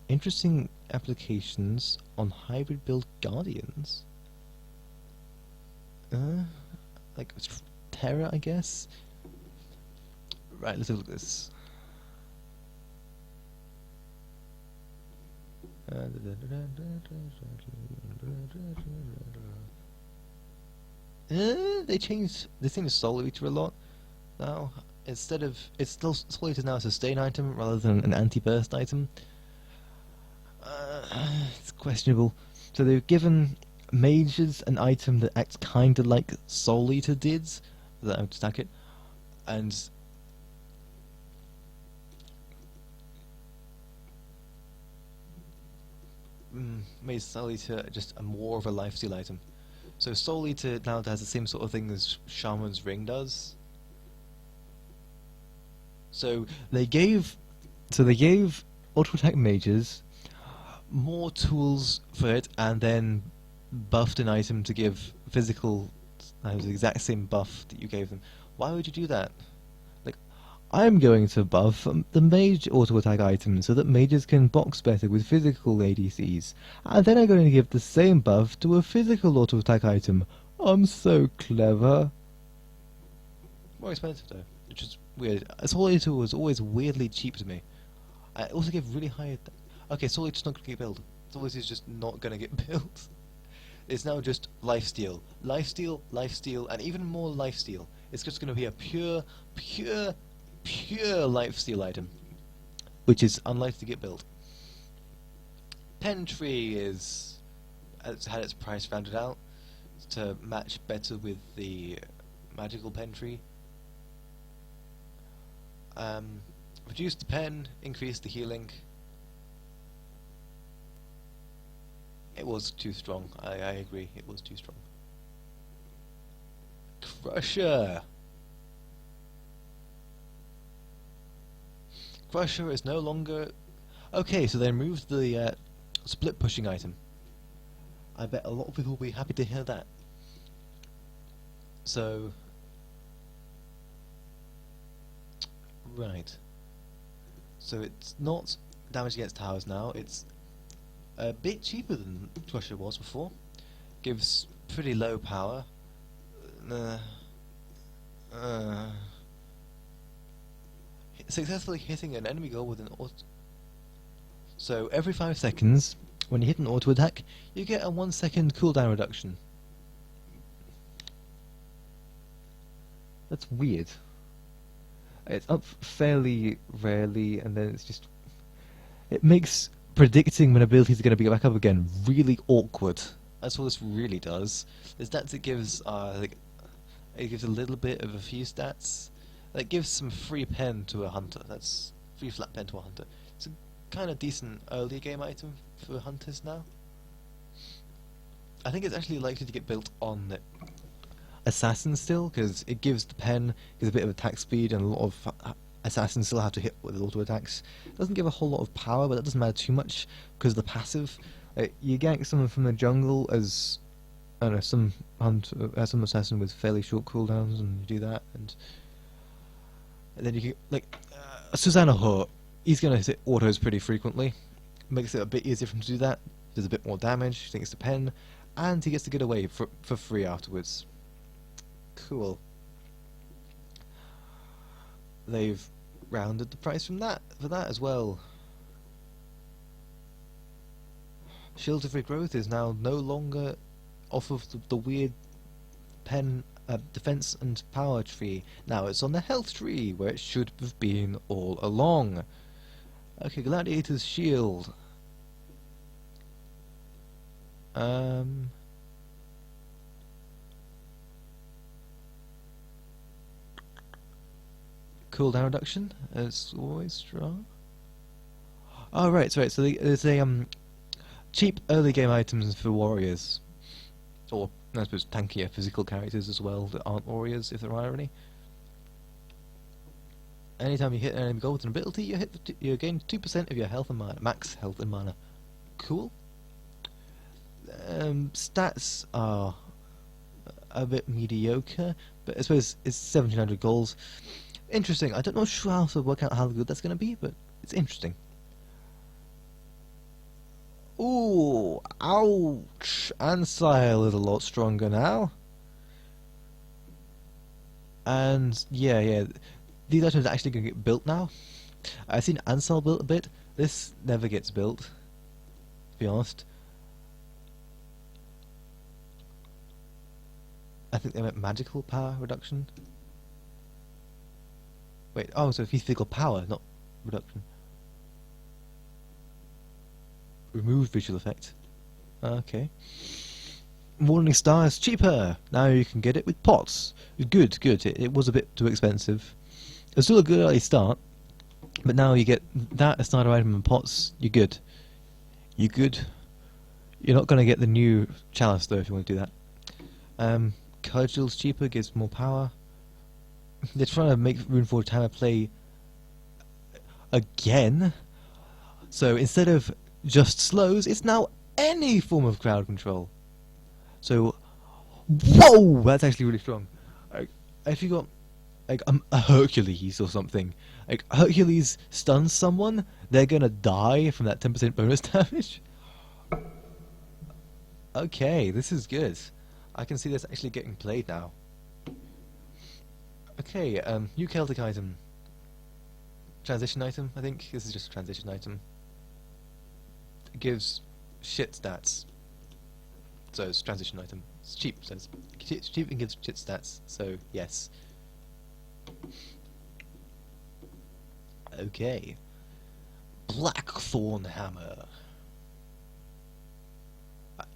[SPEAKER 1] Interesting applications on hybrid build Guardians. Like Terra, I guess. Right, let's have a look at this. They changed this thing to Soul Eater a lot now. Instead of it's still Soul Eater now a sustain item rather than an anti-burst item. It's questionable. So they've given mages an item that acts kinda like Soul Eater did, that I would stack it, and made Soul Eater just a more of a lifesteal item. So Soul Eater now has the same sort of thing as Shaman's Ring does. So they gave auto attack mages more tools for it, and then buffed an item to give physical the exact same buff that you gave them. Why would you do that? Like, I'm going to buff the mage auto attack item so that mages can box better with physical ADCs, and then I'm going to give the same buff to a physical auto attack item. I'm so clever. More expensive though, which is weird. Soul Eater was always weirdly cheap to me. I also give really high. Okay, Soul Eater's not going to get built. Soul Eater's just not going to get built. It's now just lifesteal, lifesteal, lifesteal, and even more lifesteal. It's just going to be a pure lifesteal item, which is unlikely to get built. Pen Tree has had its price rounded out to match better with the magical Pen Tree. Reduced the pen, increased the healing. It was too strong. I agree. It was too strong. Crusher. Crusher is no longer. Okay, so they removed the split pushing item. I bet a lot of people will be happy to hear that. So, right. So it's not damage against towers now. It's a bit cheaper than Crusher was before. Gives pretty low power. Successfully hitting an enemy goal with an auto. So every 5 seconds, when you hit an auto attack, you get a 1 second cooldown reduction. That's weird. It's up fairly rarely, and then it's just. It makes predicting when abilities are going to be back up again really awkward. That's what this really does. The stats it gives are like, it gives a little bit of a few stats. It gives some free pen to a hunter. That's free flat pen to a hunter. It's a kind of decent early game item for hunters now. I think it's actually likely to get built on the assassin still, because it gives the pen gives a bit of attack speed, and a lot of assassins still have to hit with auto attacks. It doesn't give a whole lot of power, but that doesn't matter too much because the passive. You gank someone from the jungle as I don't know, some assassin with fairly short cooldowns, and you do that, and then you can Susanna Hoare. He's gonna hit autos pretty frequently. Makes it a bit easier for him to do that. Does a bit more damage thanks to pen, and he gets to get away for free afterwards. Cool. They've rounded the price for that as well. Shield of Regrowth is now no longer off of the weird pen defense and power tree. Now it's on the health tree, where it should have been all along. Okay, Gladiator's Shield. Cooldown reduction, as always strong. Oh right, so there's a cheap early game items for warriors, or I suppose tankier physical characters as well that aren't warriors, if there are any. Anytime you hit an enemy goal with an ability, you gain 2% of your health and mana, max health and mana. Cool. Stats are a bit mediocre, but I suppose it's 1700 goals. Interesting. I don't know how to work out how good that's going to be, but it's interesting. Ooh, ouch! Ansile is a lot stronger now. And yeah, these items are actually going to get built now. I've seen Ansile built a bit. This never gets built, to be honest. I think they meant magical power reduction. Wait, oh, so physical power, not reduction. Remove visual effect. Okay. Morning Star is cheaper! Now you can get it with pots. Good. It was a bit too expensive. It's still a good early start, but now you get that, a starter item and pots, you're good. You good? You're not going to get the new chalice though if you want to do that. Cudgel's cheaper, gives more power. They're trying to make Runeforged Hammer play again. So instead of just slows, it's now any form of crowd control. So, whoa, that's actually really strong. Like, if you got like a Hercules or something, like Hercules stuns someone, they're gonna die from that 10% bonus damage. Okay, this is good. I can see this actually getting played now. Okay, new Celtic item. Transition item, I think. This is just a transition item. It gives shit stats. So it's a transition item. It's cheap, so it's cheap and gives shit stats, so yes. Okay. Blackthorn Hammer.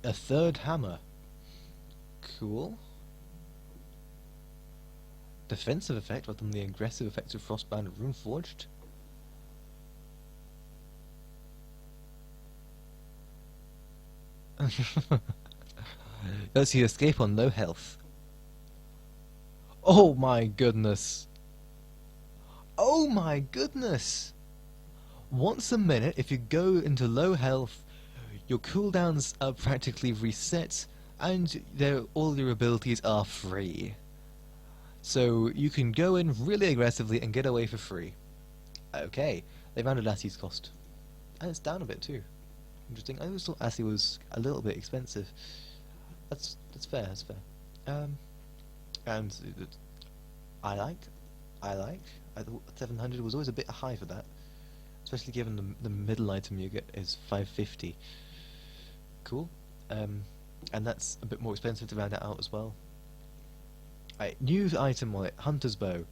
[SPEAKER 1] A third hammer. Cool. Defensive effect rather than the aggressive effects of Frostbound and Runeforged. Lets you escape on low health. Oh my goodness. Oh my goodness! Once a minute, if you go into low health, your cooldowns are practically reset, and all your abilities are free. So you can go in really aggressively and get away for free. Okay, they rounded Assie's cost. And it's down a bit too. Interesting. I always thought Assie was a little bit expensive. That's fair, that's fair. And I thought 700 was always a bit high for that. Especially given the middle item you get is 550. Cool. And that's a bit more expensive to round it out as well. Right, new item on it, Hunter's Bow.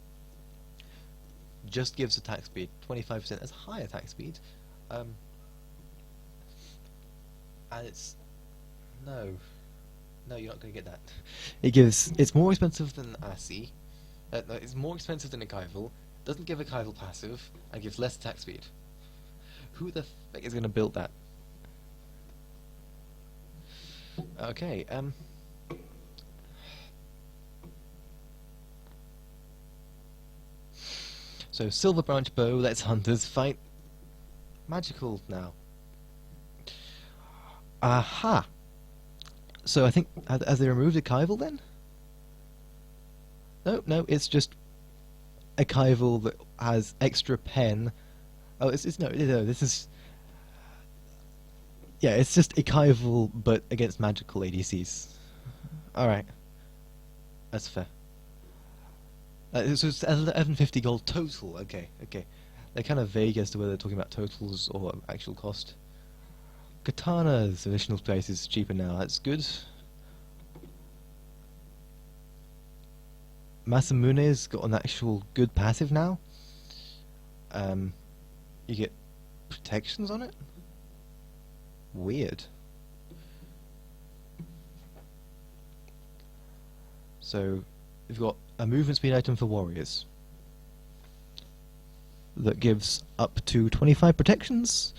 [SPEAKER 1] Just gives attack speed, 25%. That's high attack speed. And it's... No, you're not going to get that. It's more expensive than Assi. No, it's more expensive than a Kaival. Doesn't give a Kaival passive, and gives less attack speed. Who the fuck is going to build that? Okay, so Silver Branch Bow lets hunters fight magical now. Aha! So I think, has they removed a Kaival then? No, it's just a Kaival that has extra pen. Oh, no, this is... Yeah, it's just a Kaival, but against magical ADCs. Alright. That's fair. So it's 1150 gold total, okay. They're kind of vague as to whether they're talking about totals or actual cost. Katana's additional price is cheaper now, that's good. Masamune's got an actual good passive now. You get protections on it? Weird. So, we've got a movement speed item for warriors that gives up to 25 protections,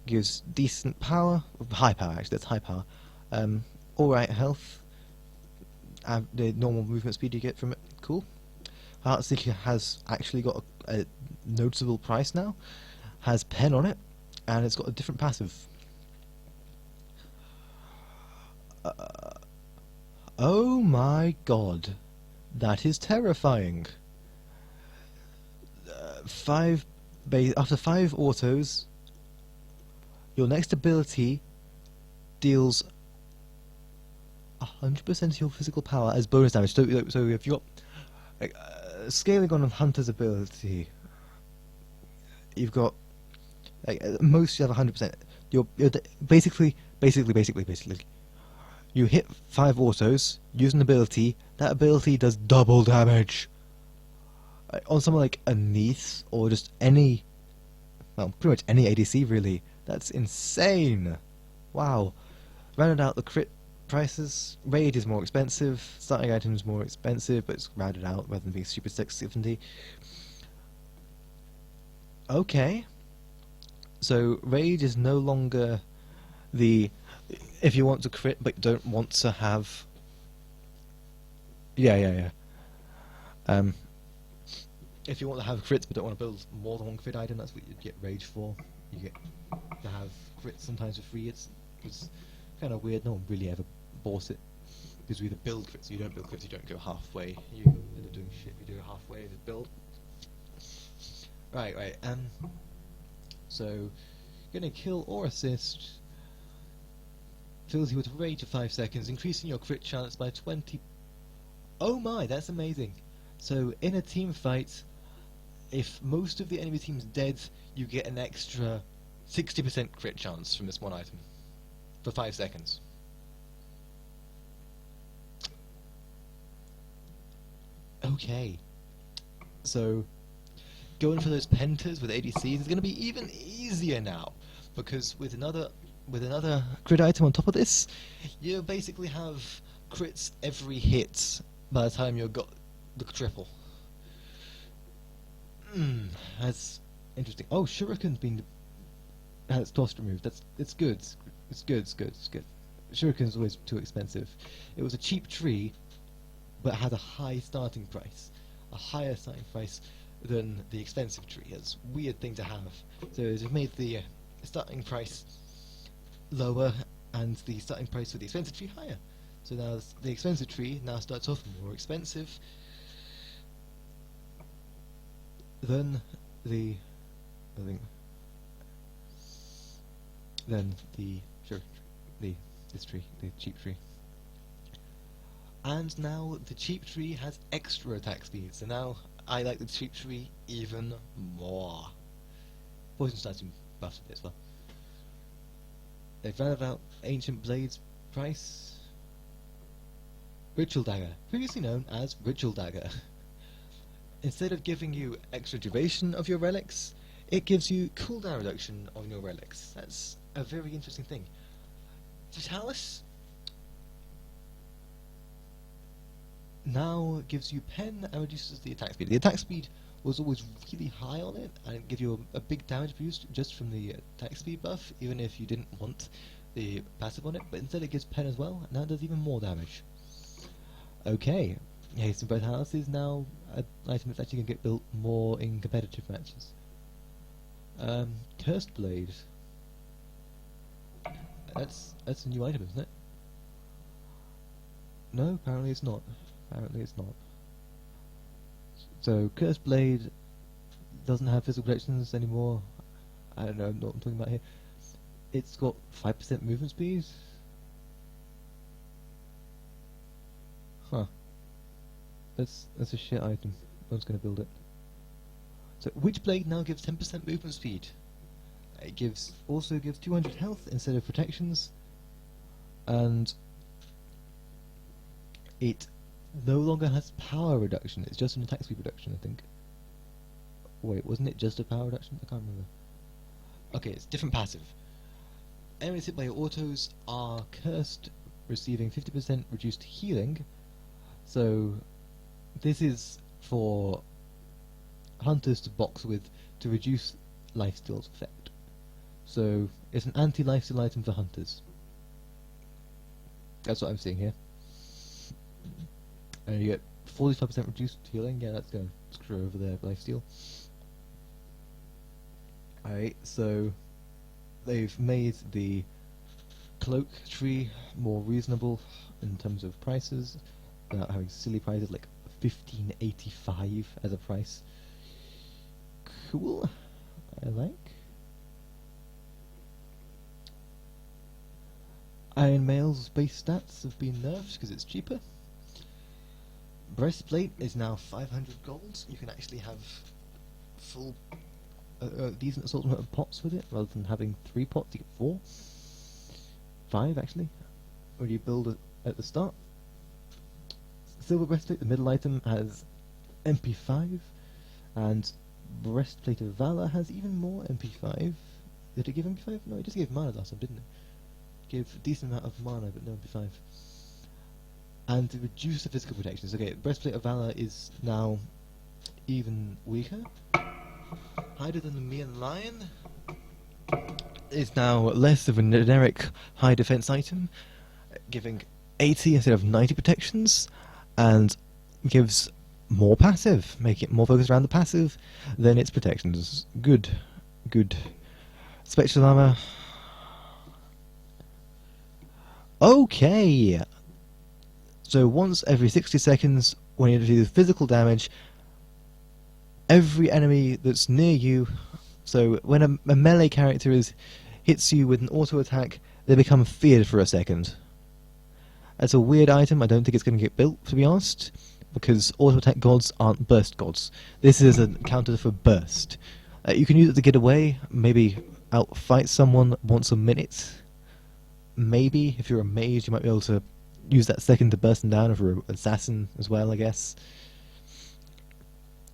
[SPEAKER 1] gives decent power, high power actually, that's high power, alright health, the normal movement speed you get from it, cool. Heartseeker has actually got a noticeable price now, has pen on it, and it's got a different passive. Oh my god, that is terrifying. After 5 autos, your next ability deals 100% of your physical power as bonus damage. So if you got scaling on a hunter's ability, you've got at most you have 100%. You're basically. You hit 5 autos, use an ability, that ability does double damage. On someone like a Neath, or just any... well, pretty much any ADC really. That's insane! Wow. Rounded out the crit prices. Raid is more expensive, starting items more expensive, but it's rounded out rather than being super 670. Okay. So, Raid is no longer the if you want to crit but don't want to have... Yeah. If you want to have crits but don't want to build more than one crit item, that's what you get rage for. You get to have crits sometimes for free. It's kind of weird. No one really ever bought it. Because you either build crits, you don't build crits, you don't go halfway. You end up doing shit, you do halfway, just build. Right. So, gonna kill or assist. Fills you with rage for 5 seconds, increasing your crit chance by 20. Oh my, that's amazing. So, in a team fight, if most of the enemy team's dead, you get an extra 60% crit chance from this one item. For 5 seconds. Okay. So, going for those pentas with ADCs is going to be even easier now. Because with another crit item on top of this, you basically have crits every hit by the time you've got the triple. That's interesting. Oh, Shuriken's been had its cost removed. It's good. It's good. Shuriken's always too expensive. It was a cheap tree, but had a high starting price, a higher starting price than the expensive tree. It's a weird thing to have. So they've made the starting price lower and the starting price for the expensive tree higher. So now the expensive tree now starts off more expensive than the this tree, the cheap tree. And now the cheap tree has extra attack speed, so now I like the cheap tree even more. Poison starting buffs a bit as well. They've rounded out Ancient Blade's price. Ritual Dagger, previously known as Ritual Dagger. Instead of giving you extra duration of your relics, it gives you cooldown reduction on your relics. That's a very interesting thing. Vitalis now gives you pen and reduces the attack speed. The attack speed was always really high on it, and it gives you a big damage boost just from the attack speed buff, even if you didn't want the passive on it, but instead it gives pen as well, and now it does even more damage. Okay, Hasten Vitalis is now an item that's actually going to get built more in competitive matches. Cursed Blade. That's a new item, isn't it? No, apparently it's not. So, Cursed Blade doesn't have physical protections anymore. I don't know what I'm talking about here. It's got 5% movement speed. Huh. That's a shit item. No one's going to build it. So, Witchblade now gives 10% movement speed. It also gives 200 health instead of protections, and it no longer has power reduction. It's just an attack speed reduction, I think. Wait, wasn't it just a power reduction? I can't remember. Okay, it's different passive. Enemies hit by your autos are cursed, receiving 50% reduced healing. So this is for hunters to box with to reduce lifesteal's effect. So it's an anti-lifesteal item for hunters. That's what I'm seeing here. And you get 45% reduced healing. Yeah, that's going to screw over their lifesteal. Alright, so they've made the cloak tree more reasonable in terms of prices, without having silly prices like 1585 as a price. Cool. I like. Iron Mail's base stats have been nerfed because it's cheaper. Breastplate is now 500 gold. You can actually have full, decent assortment of pots with it, rather than having 3 pots. You get 4, 5 actually, when you build it at the start. Silver Breastplate, the middle item, has MP5, and Breastplate of Valor has even more MP5. Did it give MP5? No, it just gave mana last time, didn't it? Give a decent amount of mana, but no MP5. And to reduce the physical protections. Okay, Breastplate of Valor is now even weaker. Higher than the Mian Lion. It's now less of a generic high defense item, giving 80 instead of 90 protections, and gives more passive, making it more focused around the passive than its protections. Good. Good. Spectral armor. Okay! So once every 60 seconds, when you do physical damage, every enemy that's near you, so when a melee character hits you with an auto attack, they become feared for a second. That's a weird item. I don't think it's going to get built, to be honest, because auto attack gods aren't burst gods. This is a counter for burst. You can use it to get away, maybe outfight someone once a minute. Maybe, if you're a mage, you might be able to use that second to burst them down, or for an assassin as well, I guess.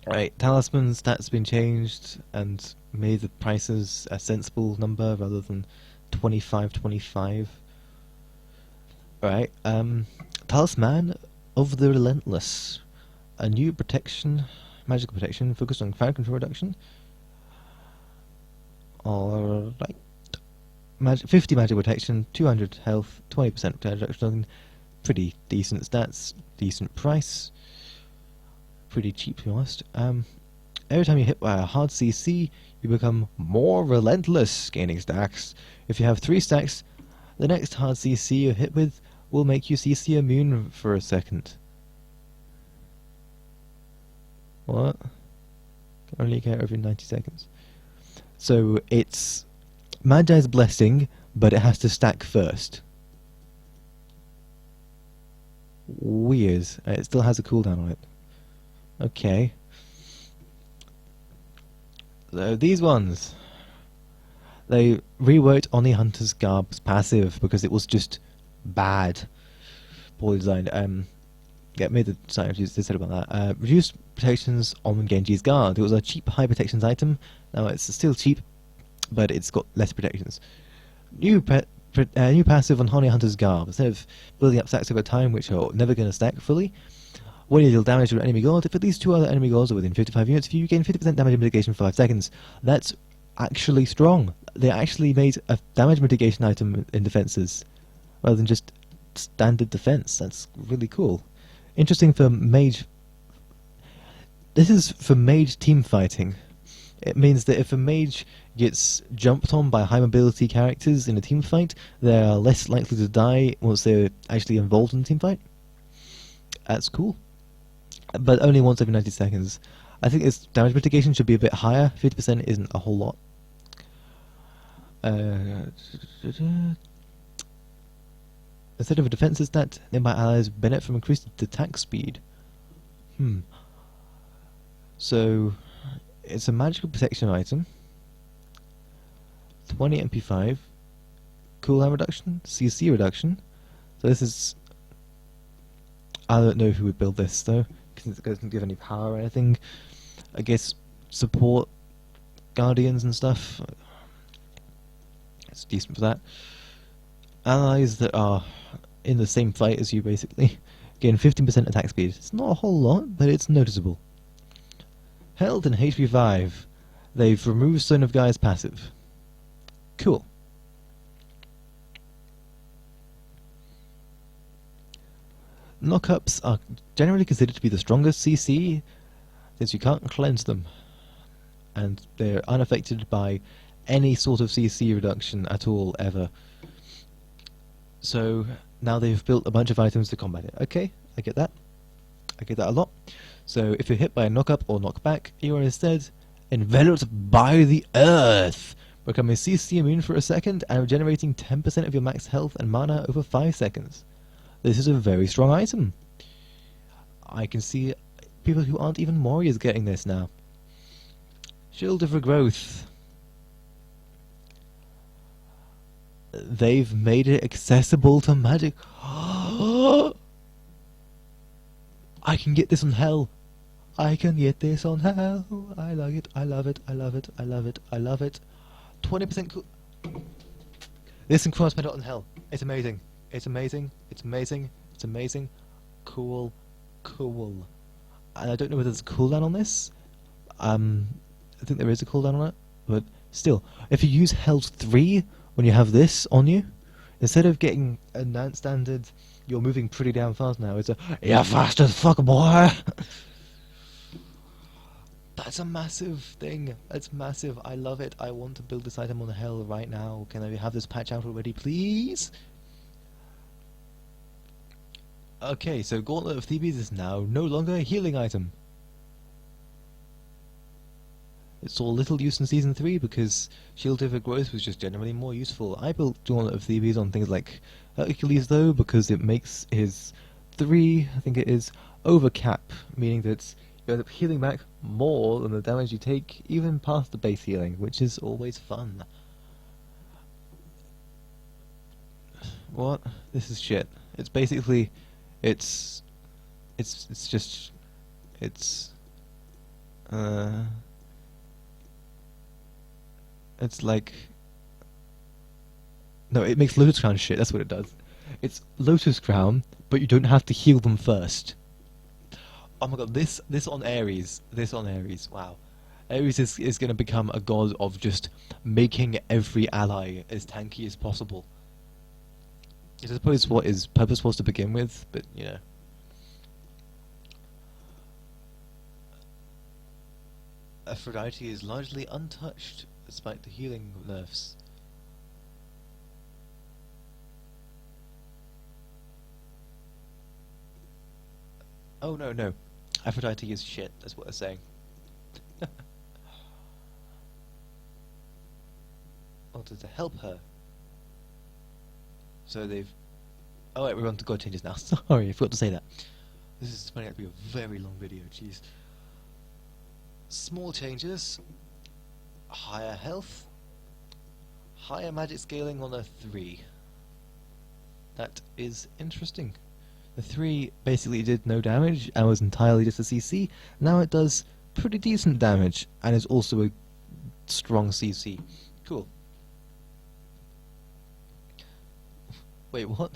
[SPEAKER 1] Right, talisman stats been changed and made the prices a sensible number rather than 25. Right, Talisman of the Relentless. A new protection, magical protection, focused on crowd control reduction. Alright. 50 magic protection, 200 health, 20% reduction. Pretty decent stats, decent price. Pretty cheap, to be honest. Every time you hit by a hard CC, you become more relentless, gaining stacks. If you have 3 stacks, the next hard CC you hit with will make you CC immune for a second. What? Can only get every 90 seconds. So it's Magi's Blessing, but it has to stack first. Weird. It still has a cooldown on it. Okay. So these ones, they reworked Oni Hunter's Garb's passive because it was just bad, poorly designed. Yeah, made the scientists they said about that. Reduced protections on Genji's Guard. It was a cheap high protections item. Now it's still cheap, but it's got less protections. New passive on Oni Hunter's Garb. Instead of building up stacks over time, which are never going to stack fully, when you deal damage to an enemy god, if at least 2 other enemy gods are within 55 units of you, gain 50% damage mitigation for 5 seconds. That's actually strong. They actually made a damage mitigation item in defenses, rather than just standard defense. That's really cool. Interesting for mage. This is for mage team fighting. It means that if a mage gets jumped on by high mobility characters in a team fight, they are less likely to die once they're actually involved in a team fight. That's cool. But only once every 90 seconds. I think its damage mitigation should be a bit higher. 50% isn't a whole lot. Instead of a defensive stat, nearby allies benefit from increased attack speed. So, it's a magical protection item. 20 MP5. Cooldown reduction. CC reduction. So this is... I don't know who would build this though, because it doesn't give any power or anything. I guess support guardians and stuff. It's decent for that. Allies that are in the same fight as you basically gain 15% attack speed. It's not a whole lot, but it's noticeable. Health and HP 5. They've removed Stone of Gaia's passive. Cool. Knockups are generally considered to be the strongest CC, since you can't cleanse them, and they're unaffected by any sort of CC reduction at all, ever. So now they've built a bunch of items to combat it. Okay, I get that. I get that a lot. So if you're hit by a knock-up or knock-back, you are instead enveloped by the earth, becoming CC immune for a second and regenerating 10% of your max health and mana over 5 seconds. This is a very strong item. I can see people who aren't even warriors getting this now. Shield of Regrowth. They've made it accessible to magic. I can get this on Hell. I can get this on Hell. I love it. I love it. I love it. I love it. I love it. 20% cool. This can cross my dot on Hell. It's amazing. It's amazing. It's amazing. It's amazing. Cool. Cool. And I don't know whether there's a cooldown on this. I think there is a cooldown on it, but Still, if you use health 3 when you have this on you, instead of getting a standard, you're moving pretty damn fast now, it's a, you're fast as fuck, boy! That's a massive thing. That's massive. I love it. I want to build this item on the hell right now. Can I have this patch out already, please? Okay, so Gauntlet of Thebes is now no longer a healing item. It saw little use in Season 3 because Shield over Growth was just generally more useful. I built Gauntlet of Thebes on things like Hercules though, because it makes his 3, I think it is, over cap, meaning that you end up healing back more than the damage you take, even past the base healing, which is always fun. What? This is shit. It's basically, it's just, it's like, no, it makes Lotus Crown shit, that's what it does. It's Lotus Crown, but you don't have to heal them first. Oh my god, this on HIREZ, wow. HIREZ is going to become a god of just making every ally as tanky as possible. I suppose what his purpose was to begin with, but you know. Aphrodite is largely untouched despite the healing nerfs. Oh no. Aphrodite is shit, that's what they're saying. Oh, to help her. So they've... Oh wait, we're on to god changes now. Sorry, I forgot to say that. This is turning out to be a very long video, jeez. Small changes. Higher health. Higher magic scaling on a 3. That is interesting. The 3 basically did no damage and was entirely just a CC. Now it does pretty decent damage and is also a strong CC. Cool. Wait, what?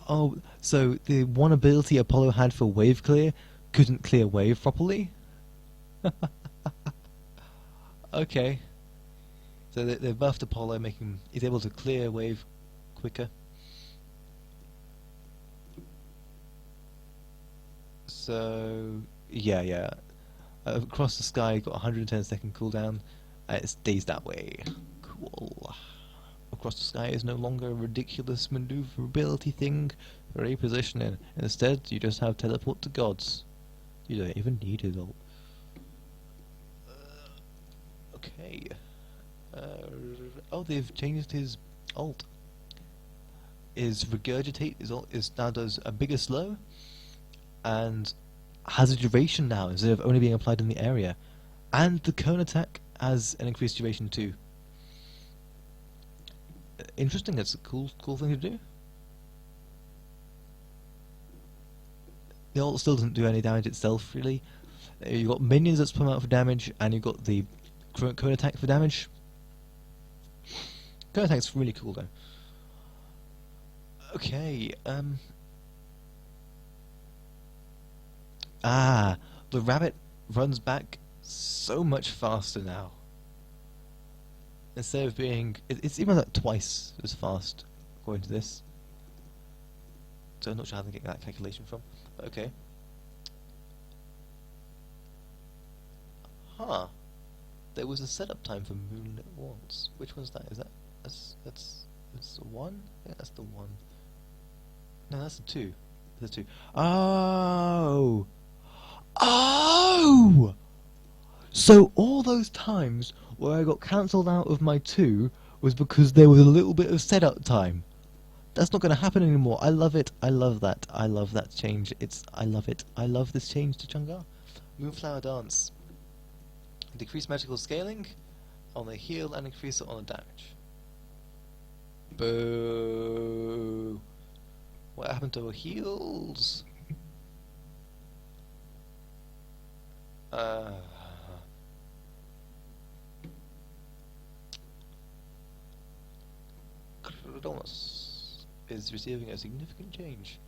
[SPEAKER 1] Oh, so the one ability Apollo had for wave clear couldn't clear wave properly? Okay. So they buffed Apollo, making he's able to clear wave quicker. So yeah. Across the Sky got 110-second cooldown. It stays that way. Cool. Across the Sky is no longer a ridiculous maneuverability thing for repositioning. Instead, you just have teleport to gods. You don't even need it all. Okay. Oh, they've changed his ult. His regurgitate is now does a bigger slow, and has a duration now instead of only being applied in the area, and the cone attack has an increased duration too. Interesting. That's a cool thing to do. The ult still doesn't do any damage itself, really. You've got minions that spam out for damage, and you've got the cone attack for damage. Cone attack's really cool though. Okay, the rabbit runs back so much faster now. Instead of being... It's even like twice as fast, according to this. So I'm not sure how they get that calculation from. But okay. Huh. There was a setup time for Moonlit Wands. Which one's that? Is that... That's the 1? Yeah, that's the 1. No, that's the 2. That's the 2. Oh! Oh! So all those times where I got cancelled out of my 2 was because there was a little bit of setup time. That's not going to happen anymore. I love it. I love that. I love that change. I love it. I love this change to Chang'e. Moonflower Dance. Decrease magical scaling on the heal and increase it on the damage. Boo. What happened to our heals? Kronos is receiving a significant change.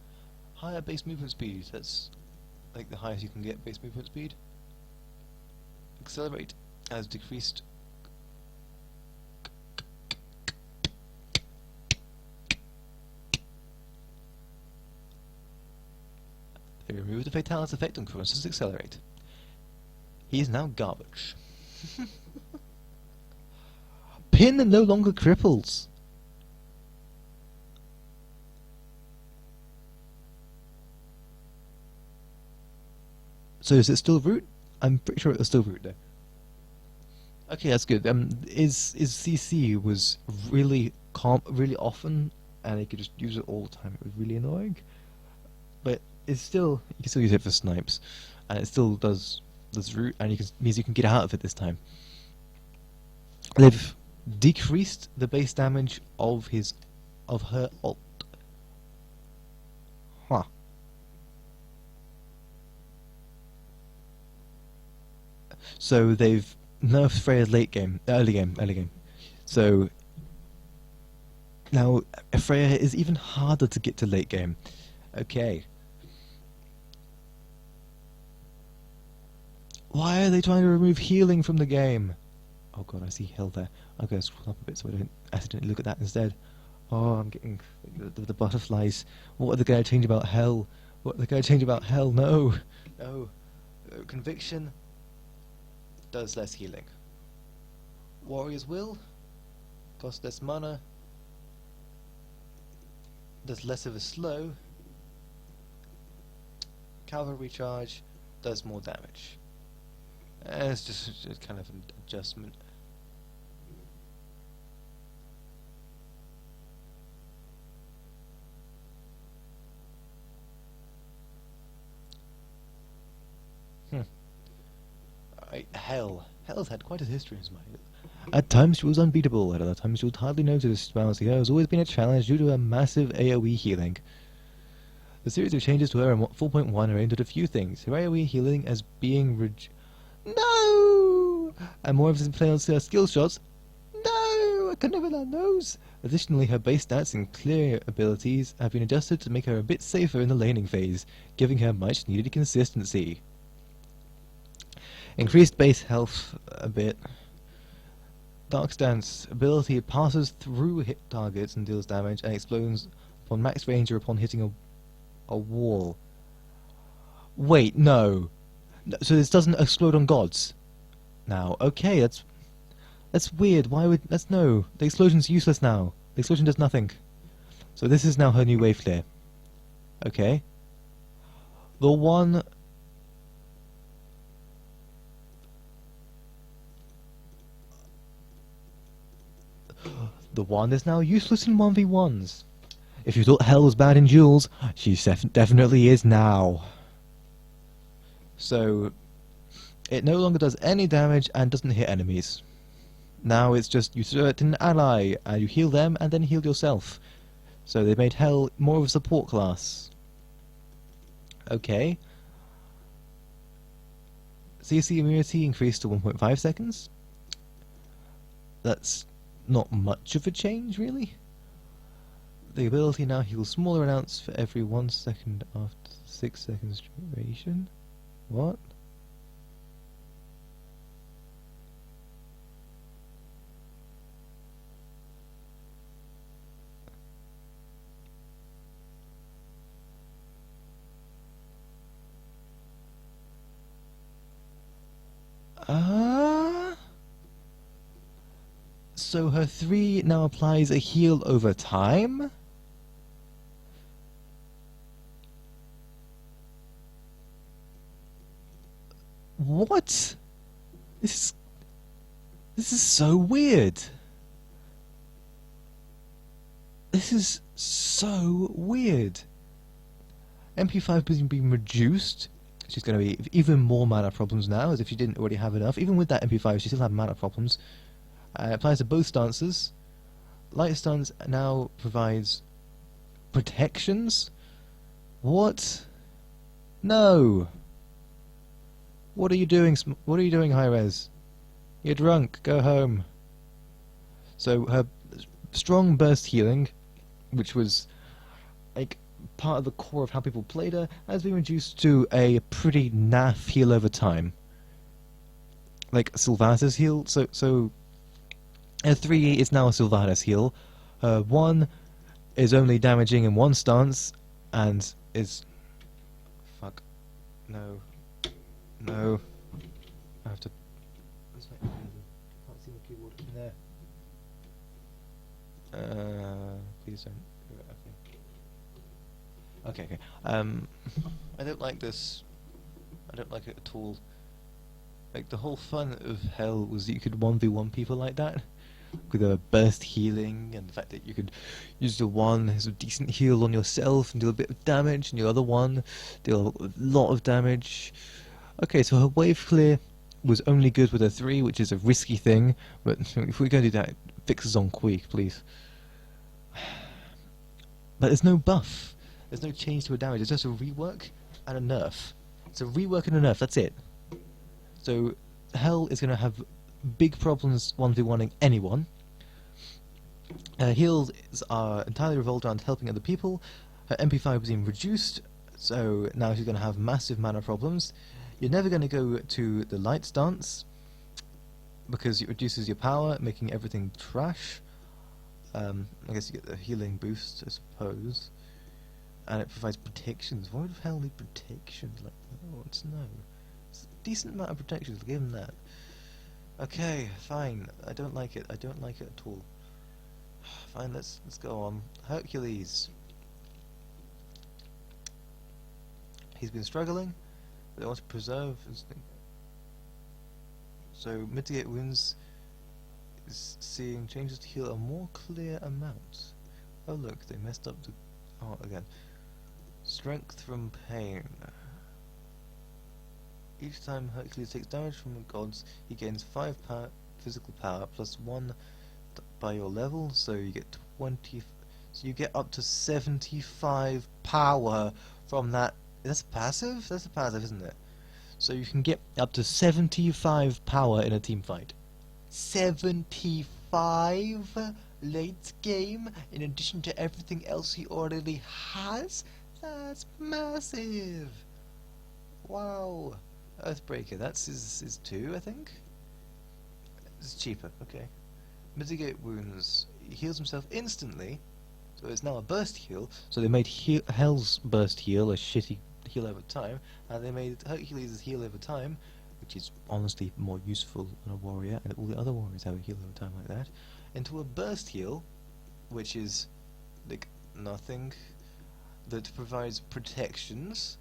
[SPEAKER 1] Higher base movement speed. That's like the highest you can get base movement speed. Accelerate has decreased. They removed the Fatalis effect on Cronus' Accelerate. He is now garbage. Pin no longer cripples. So is it still root? I'm pretty sure it was still root though. Okay, that's good. Is CC was really really often, and you could just use it all the time. It was really annoying, but it's still, you can still use it for snipes, and it still does root, and means you can get out of it this time. They've decreased the base damage of her ult. Huh. So they've nerfed Freya's early game. So now Freya is even harder to get to late game. Okay. Why are they trying to remove healing from the game? Oh god, I see hell there. I'm going to scroll up a bit so I don't accidentally look at that instead. Oh, I'm getting the butterflies. What are they going to change about hell? What are they going to change about hell? No. No. Conviction does less healing. Warrior's Will costs less mana, does less of a slow. Cavalry Charge does more damage. It's just kind of an adjustment. Hell's had quite a history in Smite. At times she was unbeatable, at other times she was hardly noticed, while she has always been a challenge due to her massive AoE healing. The series of changes to her in 4.1 are aimed at a few things. Her AoE healing as being No! And more emphasis play on her skill shots. No! I could never learn those! Additionally, her base stats and clear abilities have been adjusted to make her a bit safer in the laning phase, giving her much needed consistency. Increased base health a bit. Dark Stance ability passes through hit targets and deals damage and explodes upon max range or upon hitting a wall. Wait, no. So this doesn't explode on gods now. Okay, that's weird. Why would no? The explosion's useless now. The explosion does nothing. So this is now her new wave clear. Okay. The one. The one is now useless in 1v1s. If you thought hell was bad in duels, she definitely is now. So, it no longer does any damage and doesn't hit enemies. Now it's just you select an ally, and you heal them and then heal yourself. So they made hell more of a support class. Okay. CC immunity increased to 1.5 seconds. That's not much of a change, really. The ability now heals smaller amounts for every 1 second after 6 seconds duration. What? So her 3 now applies a heal over time? What? This is so weird. This is so weird. MP5 has been reduced. She's going to be even more mana problems now, as if she didn't already have enough. Even with that MP5, she still had mana problems. It applies to both stances. Light stance now provides protections. What? No. What are you doing? What are you doing, HIREZ? You're drunk. Go home. So her strong burst healing, which was like part of the core of how people played her, has been reduced to a pretty naff heal over time. like Sylvanas heal. So 3 is now a Sylvanas heal. 1 is only damaging in one stance, and is fuck. No, no. I have to. Can't see my keyboard in there. Please don't. Okay. Okay. I don't like this. I don't like it at all. Like, the whole fun of Hell was that you could 1v1 people like that, with a burst healing, and the fact that you could use the one as a decent heal on yourself and do a bit of damage, and your other one deal a lot of damage. Okay, so her wave clear was only good with a 3, which is a risky thing, but if we're going to do that, fix us on Queek, please. But there's no buff. There's no change to her damage. It's just a rework and a nerf. It's a rework and a nerf, that's it. So Hell is going to have big problems 1v1ing anyone. Heals are entirely revolved around helping other people. Her MP5 was being reduced, so now she's going to have massive mana problems. You're never going to go to the light stance, because it reduces your power, making everything trash. I guess you get the healing boost, I suppose. And it provides protections. Why would Hell need protections like that? I want to know. It's a decent amount of protections, I'll give him that. Okay, fine. I don't like it. I don't like it at all. Fine, let's go on. Hercules. He's been struggling, but they want to preserve instinct. So mitigate wounds is seeing changes to heal a more clear amount. Oh look, they messed up the art again. Strength from pain. Each time Hercules takes damage from the gods, he gains 5 physical power plus 1 by your level, so you get 20. So you get up to 75 power from that. That's passive? That's a passive, isn't it? So you can get up to 75 power in a team fight. 75 late game, in addition to everything else he already has? That's massive! Wow. Earthbreaker, that's his 2, I think? It's cheaper, okay. Mitigate wounds. He heals himself instantly, so it's now a burst heal. So they made Hell's burst heal a shitty heal over time, and they made Hercules' heal over time, which is honestly more useful than a warrior, and all the other warriors have a heal over time like that, into a burst heal, which is like nothing, that provides protections.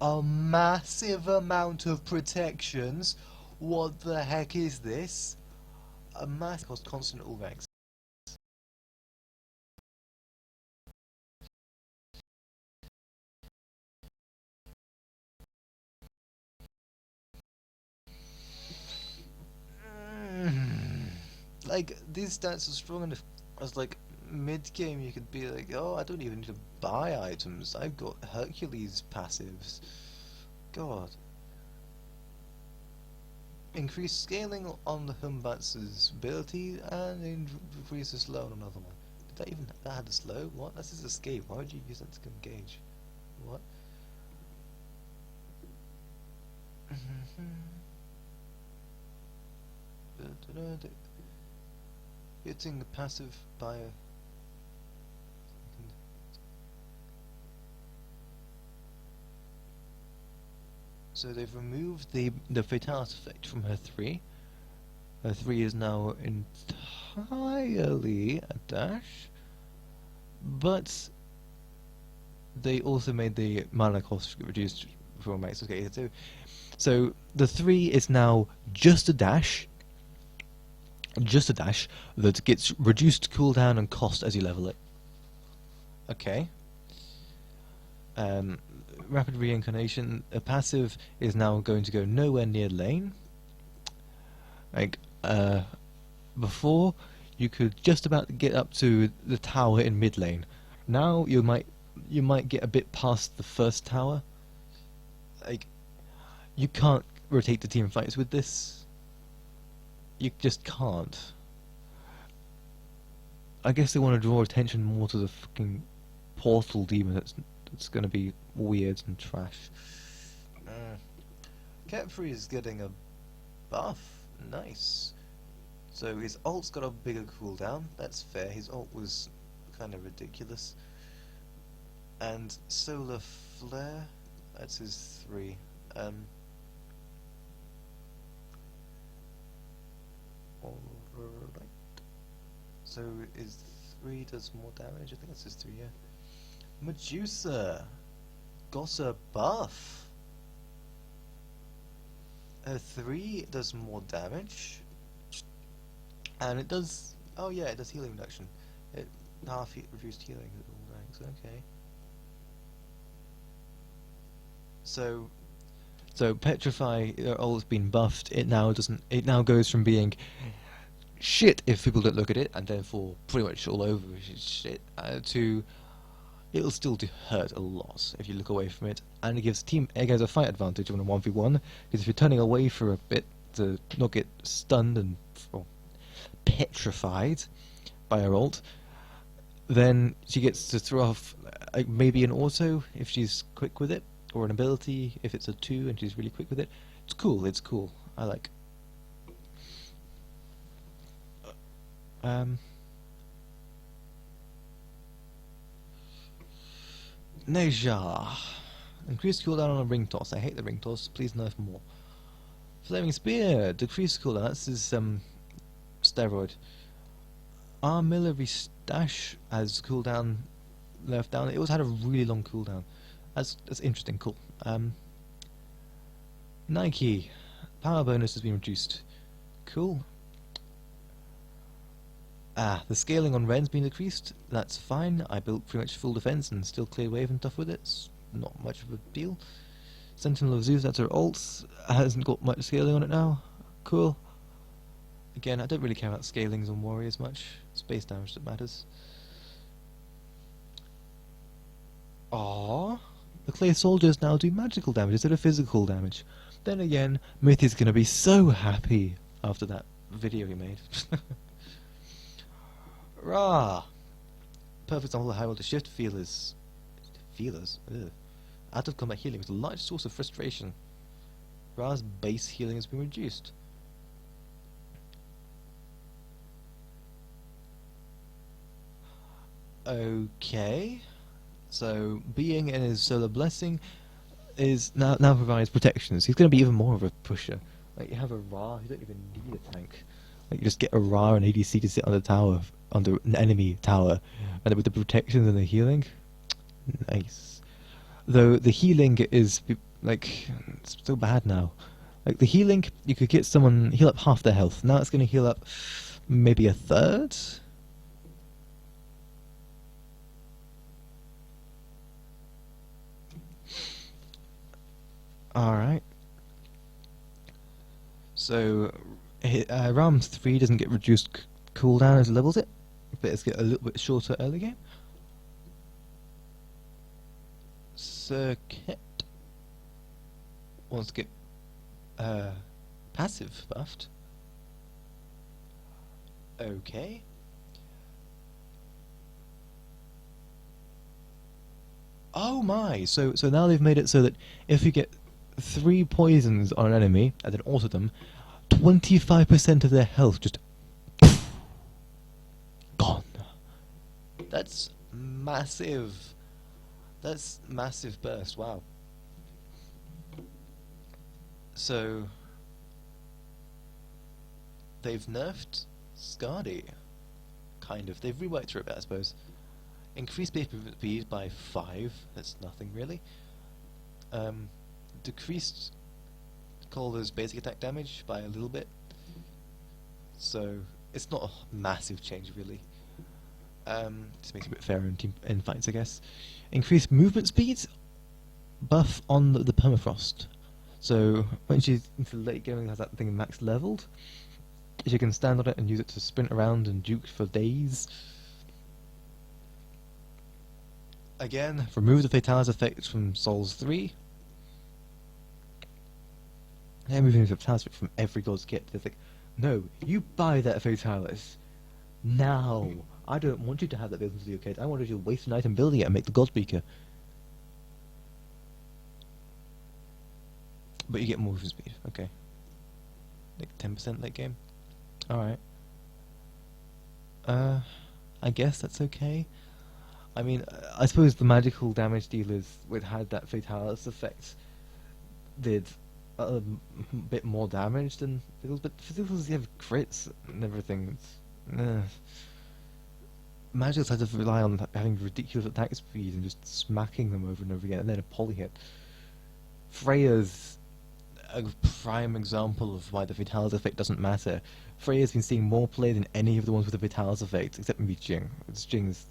[SPEAKER 1] A massive amount of protections. What the heck is this? A mass cost constant at all ranks. Like, these stats are strong enough as, like, mid-game you could be like, oh, I don't even need to buy items, I've got Hercules passives. God. Increase scaling on the Humbatsu's ability and increase the slow on another one. Did that even, that had a slow? What? That's his escape, why would you use that to engage? What? Hitting the passive by a... So they've removed the fatality effect from her 3. Her 3 is now entirely a dash, but they also made the mana cost reduced for max. Okay, so the 3 is now just a dash. Just a dash that gets reduced cooldown and cost as you level it. Okay. Rapid reincarnation. A passive is now going to go nowhere near lane. Like before, you could just about get up to the tower in mid lane. Now you might get a bit past the first tower. Like, you can't rotate the team fights with this. You just can't. I guess they want to draw attention more to the fucking portal demon that's going to be weird and trash. Kepri is getting a buff. Nice. So his ult's got a bigger cooldown. That's fair. His ult was kind of ridiculous. And solar flare. That's his 3. Alright. So his 3 does more damage. I think that's his 3. Yeah. Medusa got a buff. A 3 does more damage, and it does. Oh yeah, it does healing reduction. It half reduced healing at all ranks. Okay. So Petrify all has been buffed. It now doesn't. It now goes from being shit if people don't look at it, and therefore pretty much all over shit, to it'll still hurt a lot if you look away from it, and it gives Team Egg a fight advantage on a 1v1, because if you're turning away for a bit to not get stunned and petrified by her ult, then she gets to throw off maybe an auto if she's quick with it, or an ability if it's a 2 and she's really quick with it. It's cool, I like. Neja. Increased cooldown on a ring toss. I hate the ring toss. Please nerf more. Flaming Spear. Decreased cooldown. That's his steroid. Armillary Stash has cooldown nerfed down. It always had a really long cooldown. That's interesting. Cool. Nike. Power bonus has been reduced. Cool. The scaling on Ren's been decreased. That's fine. I built pretty much full defense and still clear wave and stuff with it. It's not much of a deal. Sentinel of Zeus, that's her ult. Hasn't got much scaling on it now. Cool. Again, I don't really care about scalings on warriors much. It's base damage that matters. Aww. The clay soldiers now do magical damage instead of physical damage. Then again, Myth is going to be so happy after that video he made. Rah! Perfect example of how well the shift feelers. Ugh. Out of combat healing is a large source of frustration. Ra's base healing has been reduced. Okay. So being in his solar blessing is now provides protections. He's going to be even more of a pusher. Like you have a Ra, you don't even need a tank. Like you just get a Ra and ADC to sit on the tower, under an enemy tower, and then with the protections and the healing, nice. Though the healing is like it's so bad now. Like the healing, you could get someone heal up half their health. Now it's going to heal up maybe a third. Alright. So, Ram's 3 doesn't get reduced cooldown as it levels it, but it's get a little bit shorter early game. Circuit wants to get passive buffed. Okay. Oh my! So now they've made it so that if you get 3 poisons on an enemy and then auto them, 25% of their health just gone. That's massive. That's massive burst. Wow. So they've nerfed Skadi. Kind of. They've reworked her a bit, I suppose. Increased base speed by 5. That's nothing really. Decreased Calder's basic attack damage by a little bit. So it's not a massive change really. Just makes it a bit fairer in fights, I guess. Increased movement speed. Buff on the permafrost. So when she's into late game and has that thing max leveled, she can stand on it and use it to sprint around and juke for days. Again, remove the Fatalis effect from Souls 3. They're removing the Fatalis effect from every god's kit. They're like, no, you buy that Fatalis now. I don't want you to have that built into your kit. I want you to waste an item building it and make the god speaker. But you get more movement speed, okay. Like 10% late game? Alright. I guess that's okay. I mean, I suppose the magical damage dealers which had that Fatalis effect did a bit more damage than Fiddles, but Fiddles you have crits and everything. Magicals had to rely on having ridiculous attack speed and just smacking them over and over again, and then a poly hit. Freya's a prime example of why the Vitalis effect doesn't matter. Freya's been seeing more play than any of the ones with the Vitalis effect, except maybe Jing. Jing's...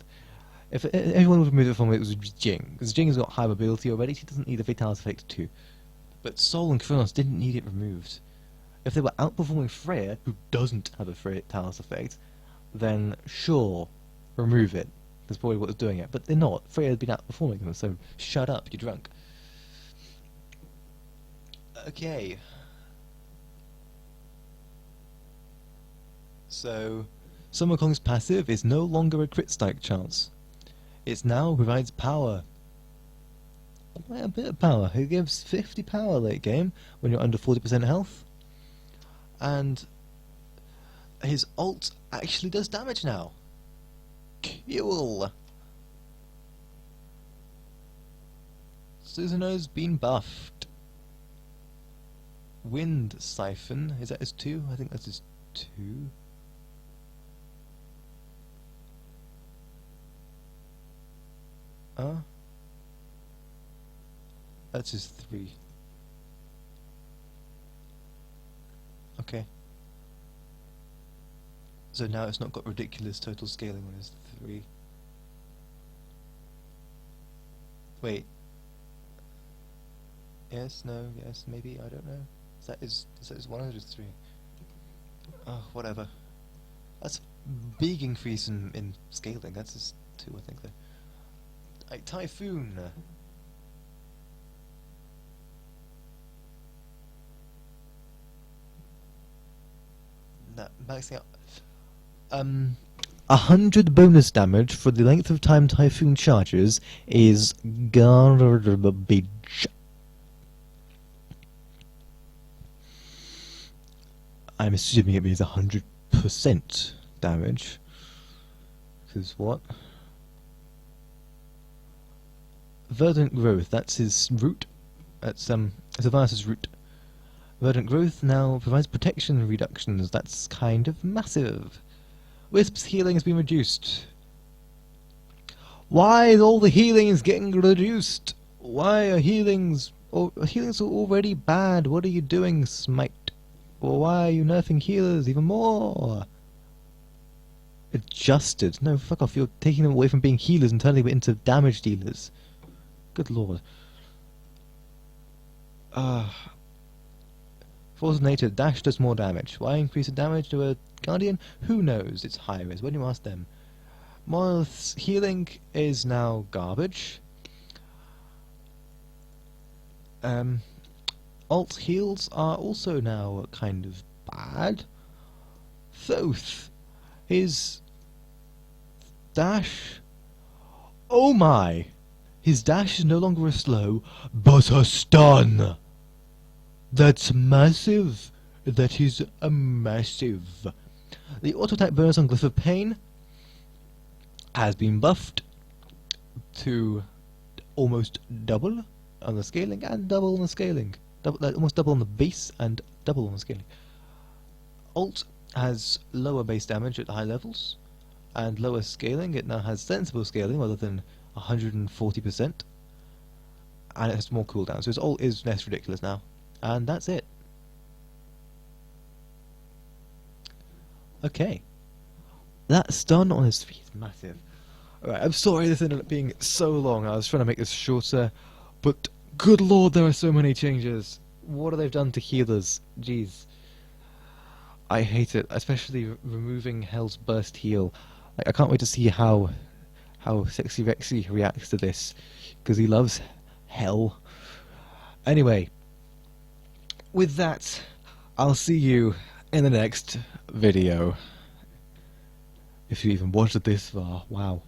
[SPEAKER 1] If everyone would remove it from it, it was Jing. Because Jing has got high mobility already, she doesn't need the Vitalis effect too. But Sol and Kronos didn't need it removed. If they were outperforming Freya, who doesn't have a Vitalis effect, then sure, remove it. That's probably what's doing it. But they're not. Freya had been outperforming them, so shut up, you're drunk. Okay. So, Summer Kong's passive is no longer a crit strike chance. It now provides power. A bit of power. It gives 50 power late game when you're under 40% health. And his ult actually does damage now. Cool. Susanoo's been buffed. Wind Siphon, is that his 2? I think that's his 2. That's his 3. Okay. So now it's not got ridiculous total scaling on his 3. Wait. Yes, no, yes, maybe, I don't know. Is that his 1 or his 3? Oh, whatever. That's a big increase in scaling. That's his 2, I think, though. Like, Typhoon! That maxing out. 100 bonus damage for the length of time Typhoon charges is garbage. I'm assuming it means 100% damage. Because what? Verdant Growth, that's his root. That's Sylvanus' root. Verdant Growth now provides protection reductions. That's kind of massive. Wisp's healing has been reduced. Why is all the healings getting reduced? Why are healings... healings are already bad. What are you doing, Smite? Or why are you nerfing healers even more? Adjusted? No, fuck off. You're taking them away from being healers and turning them into damage dealers. Good lord. Force of Nature, dash does more damage. Why increase the damage to a Guardian? Who knows? It's HIREZ. When you ask them. Monolith's healing is now garbage. Alt heals are also now kind of bad. Thoth, his dash... Oh my! His dash is no longer a slow, but a stun! That's massive! That is a massive. The auto-attack bonus on Glyph of Pain has been buffed to almost double on the scaling and double on the scaling. Almost double on the base and double on the scaling. Alt has lower base damage at high levels and lower scaling. It now has sensible scaling rather than 140%, and it has more cooldown, so its ult is less ridiculous now. And that's it. Okay. That stun on his feet is massive. Alright, I'm sorry this ended up being so long. I was trying to make this shorter, but good lord, there are so many changes. What have they done to healers? Jeez. I hate it, especially removing Hell's Burst heal. Like, I can't wait to see how Sexy Rexy reacts to this, because he loves Hell. Anyway, with that, I'll see you in the next video. If you even watched it this far, wow.